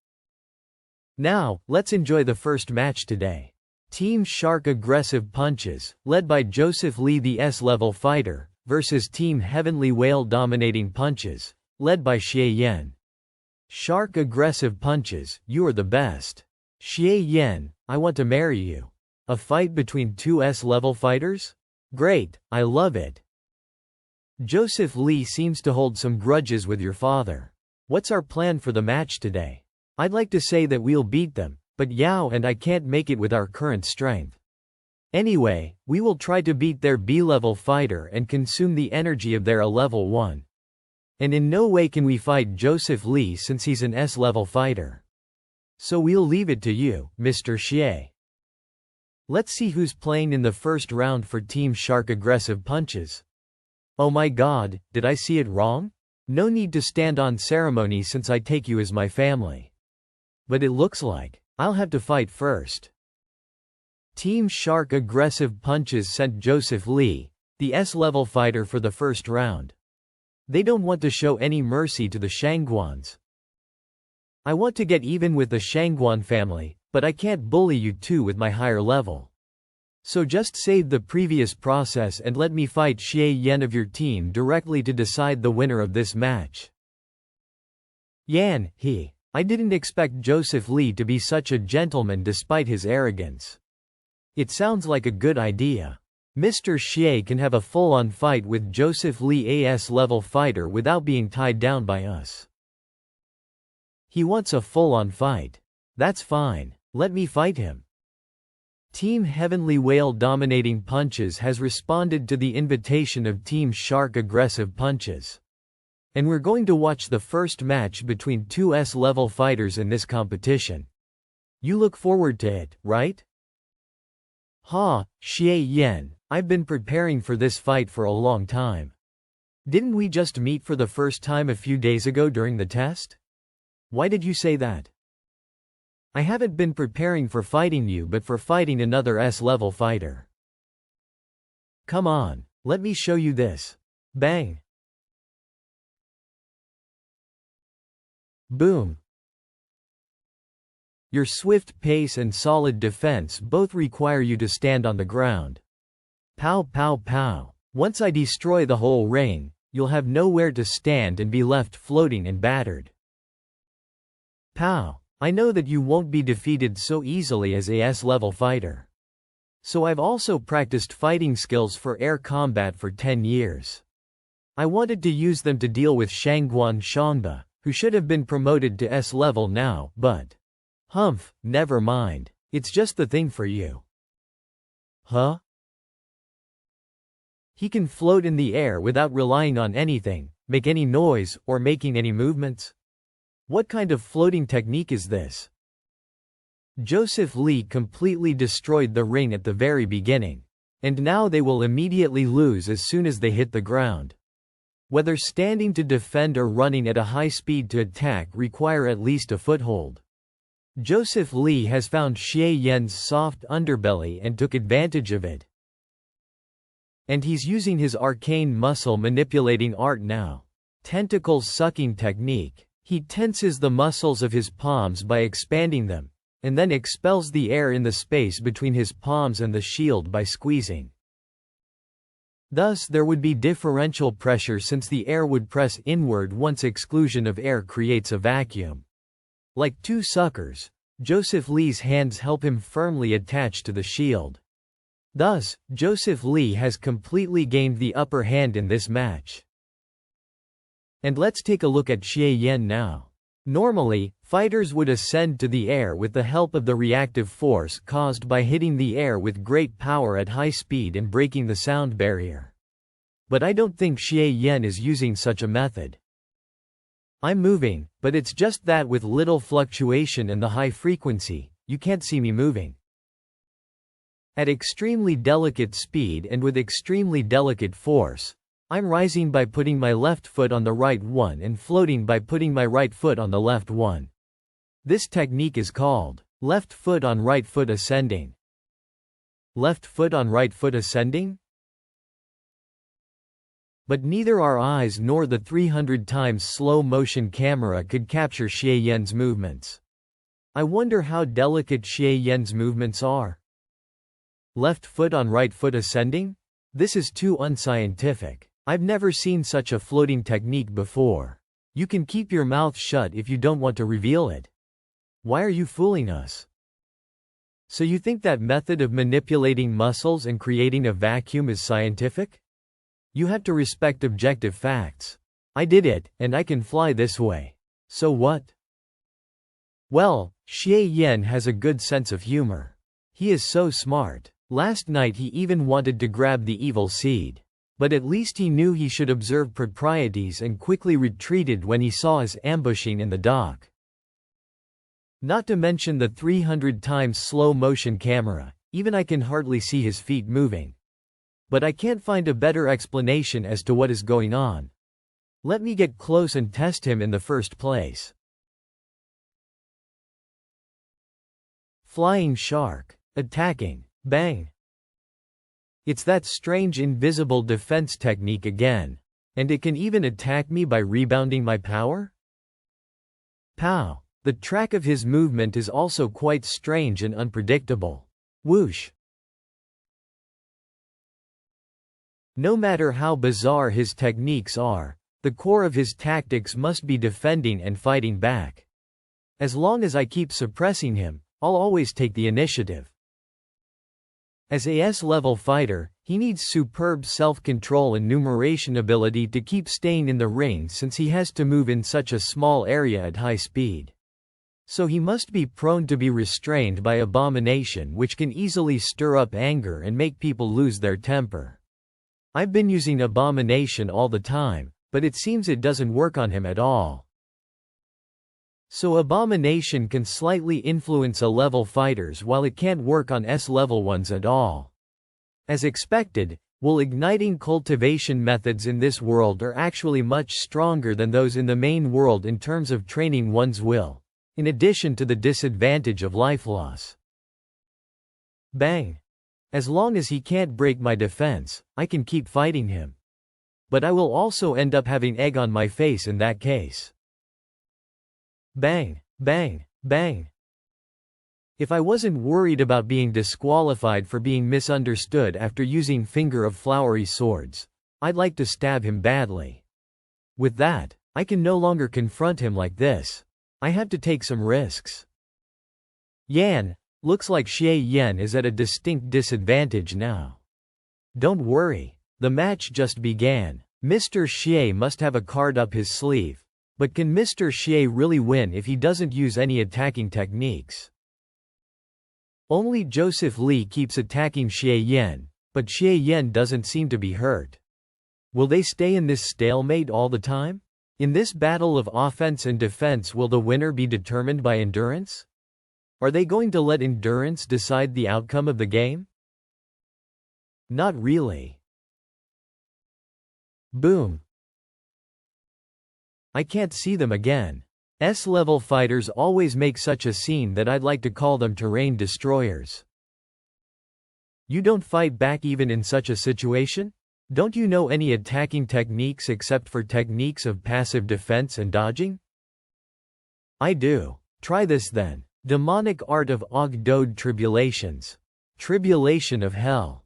Now, let's enjoy the first match today. Team Shark Aggressive Punches, led by Joseph Lee the S-level fighter, versus Team Heavenly Whale Dominating Punches, led by Xie Yan. Shark Aggressive Punches, you are the best. Xie Yan, I want to marry you. A fight between two S-level fighters? Great, I love it. Joseph Lee seems to hold some grudges with your father. What's our plan for the match today? I'd like to say that we'll beat them, but Yao and I can't make it with our current strength. Anyway, we will try to beat their B-level fighter and consume the energy of their A-level one. And in no way can we fight Joseph Lee since he's an S-level fighter. So we'll leave it to you, Mr. Xie. Let's see who's playing in the first round for Team Shark Aggressive Punches. Oh my god, did I see it wrong? No need to stand on ceremony since I take you as my family. But it looks like I'll have to fight first. Team Shark Aggressive Punches sent Joseph Lee, the S-level fighter, for the first round. They don't want to show any mercy to the Shangguans. I want to get even with the Shangguan family, but I can't bully you two with my higher level. So just save the previous process and let me fight Xie Yan of your team directly to decide the winner of this match. Yan, I didn't expect Joseph Lee to be such a gentleman despite his arrogance. It sounds like a good idea. Mr. Xie can have a full-on fight with Joseph Lee, a S-level fighter, without being tied down by us. He wants a full-on fight. That's fine. Let me fight him. Team Heavenly Whale Dominating Punches has responded to the invitation of Team Shark Aggressive Punches. And we're going to watch the first match between two S-level fighters in this competition. You look forward to it, right? Xie Yan, I've been preparing for this fight for a long time. Didn't we just meet for the first time a few days ago during the test? Why did you say that? I haven't been preparing for fighting you but for fighting another S-level fighter. Come on, let me show you this. Bang! Boom! Your swift pace and solid defense both require you to stand on the ground. Pow pow pow. Once I destroy the whole ring, you'll have nowhere to stand and be left floating and battered. Pow. I know that you won't be defeated so easily as a S-level fighter. So I've also practiced fighting skills for air combat for 10 years. I wanted to use them to deal with Shangguan Shangba, who should have been promoted to S-level now, but humph, never mind. It's just the thing for you. Huh? He can float in the air without relying on anything, make any noise, or making any movements? What kind of floating technique is this? Joseph Lee completely destroyed the ring at the very beginning. And now they will immediately lose as soon as they hit the ground. Whether standing to defend or running at a high speed to attack require at least a foothold. Joseph Lee has found Xie Yan's soft underbelly and took advantage of it. And he's using his arcane muscle manipulating art now. Tentacle sucking technique. He tenses the muscles of his palms by expanding them, and then expels the air in the space between his palms and the shield by squeezing. Thus there would be differential pressure since the air would press inward once exclusion of air creates a vacuum. Like two suckers, Joseph Lee's hands help him firmly attach to the shield. Thus, Joseph Lee has completely gained the upper hand in this match. And let's take a look at Xie Yan now. Normally, fighters would ascend to the air with the help of the reactive force caused by hitting the air with great power at high speed and breaking the sound barrier. But I don't think Xie Yan is using such a method. I'm moving, but it's just that with little fluctuation and the high frequency, you can't see me moving. At extremely delicate speed and with extremely delicate force, I'm rising by putting my left foot on the right one and floating by putting my right foot on the left one. This technique is called left foot on right foot ascending. Left foot on right foot ascending? But neither our eyes nor the 300 times slow motion camera could capture Xie Yan's movements. I wonder how delicate Xie Yan's movements are. Left foot on right foot ascending? This is too unscientific. I've never seen such a floating technique before. You can keep your mouth shut if you don't want to reveal it. Why are you fooling us? So you think that method of manipulating muscles and creating a vacuum is scientific? You have to respect objective facts. I did it, and I can fly this way. So what? Well, Xie Yan has a good sense of humor. He is so smart. Last night he even wanted to grab the evil seed. But at least he knew he should observe proprieties and quickly retreated when he saw us ambushing in the dock. Not to mention the 300 times slow motion camera, even I can hardly see his feet moving. But I can't find a better explanation as to what is going on. Let me get close and test him in the first place. Flying shark. Attacking. Bang. It's that strange invisible defense technique again. And it can even attack me by rebounding my power? Pow. The track of his movement is also quite strange and unpredictable. Whoosh. No matter how bizarre his techniques are, the core of his tactics must be defending and fighting back. As long as I keep suppressing him, I'll always take the initiative. As a S-level fighter, he needs superb self-control and numeration ability to keep staying in the ring since he has to move in such a small area at high speed. So he must be prone to be restrained by abomination, which can easily stir up anger and make people lose their temper. I've been using abomination all the time, but it seems it doesn't work on him at all. So abomination can slightly influence A-level fighters while it can't work on S-level ones at all. As expected, igniting cultivation methods in this world are actually much stronger than those in the main world in terms of training one's will, in addition to the disadvantage of life loss. Bang. As long as he can't break my defense, I can keep fighting him. But I will also end up having egg on my face in that case. Bang, bang, bang. If I wasn't worried about being disqualified for being misunderstood after using finger of flowery swords, I'd like to stab him badly. With that, I can no longer confront him like this. I have to take some risks. Yan. Looks like Xie Yan is at a distinct disadvantage now. Don't worry. The match just began. Mr. Xie must have a card up his sleeve. But can Mr. Xie really win if he doesn't use any attacking techniques? Only Joseph Lee keeps attacking Xie Yan, but Xie Yan doesn't seem to be hurt. Will they stay in this stalemate all the time? In this battle of offense and defense, will the winner be determined by endurance? Are they going to let endurance decide the outcome of the game? Not really. Boom. I can't see them again. S-level fighters always make such a scene that I'd like to call them terrain destroyers. You don't fight back even in such a situation? Don't you know any attacking techniques except for techniques of passive defense and dodging? I do. Try this then. Demonic art of Ogdode tribulations. Tribulation of hell.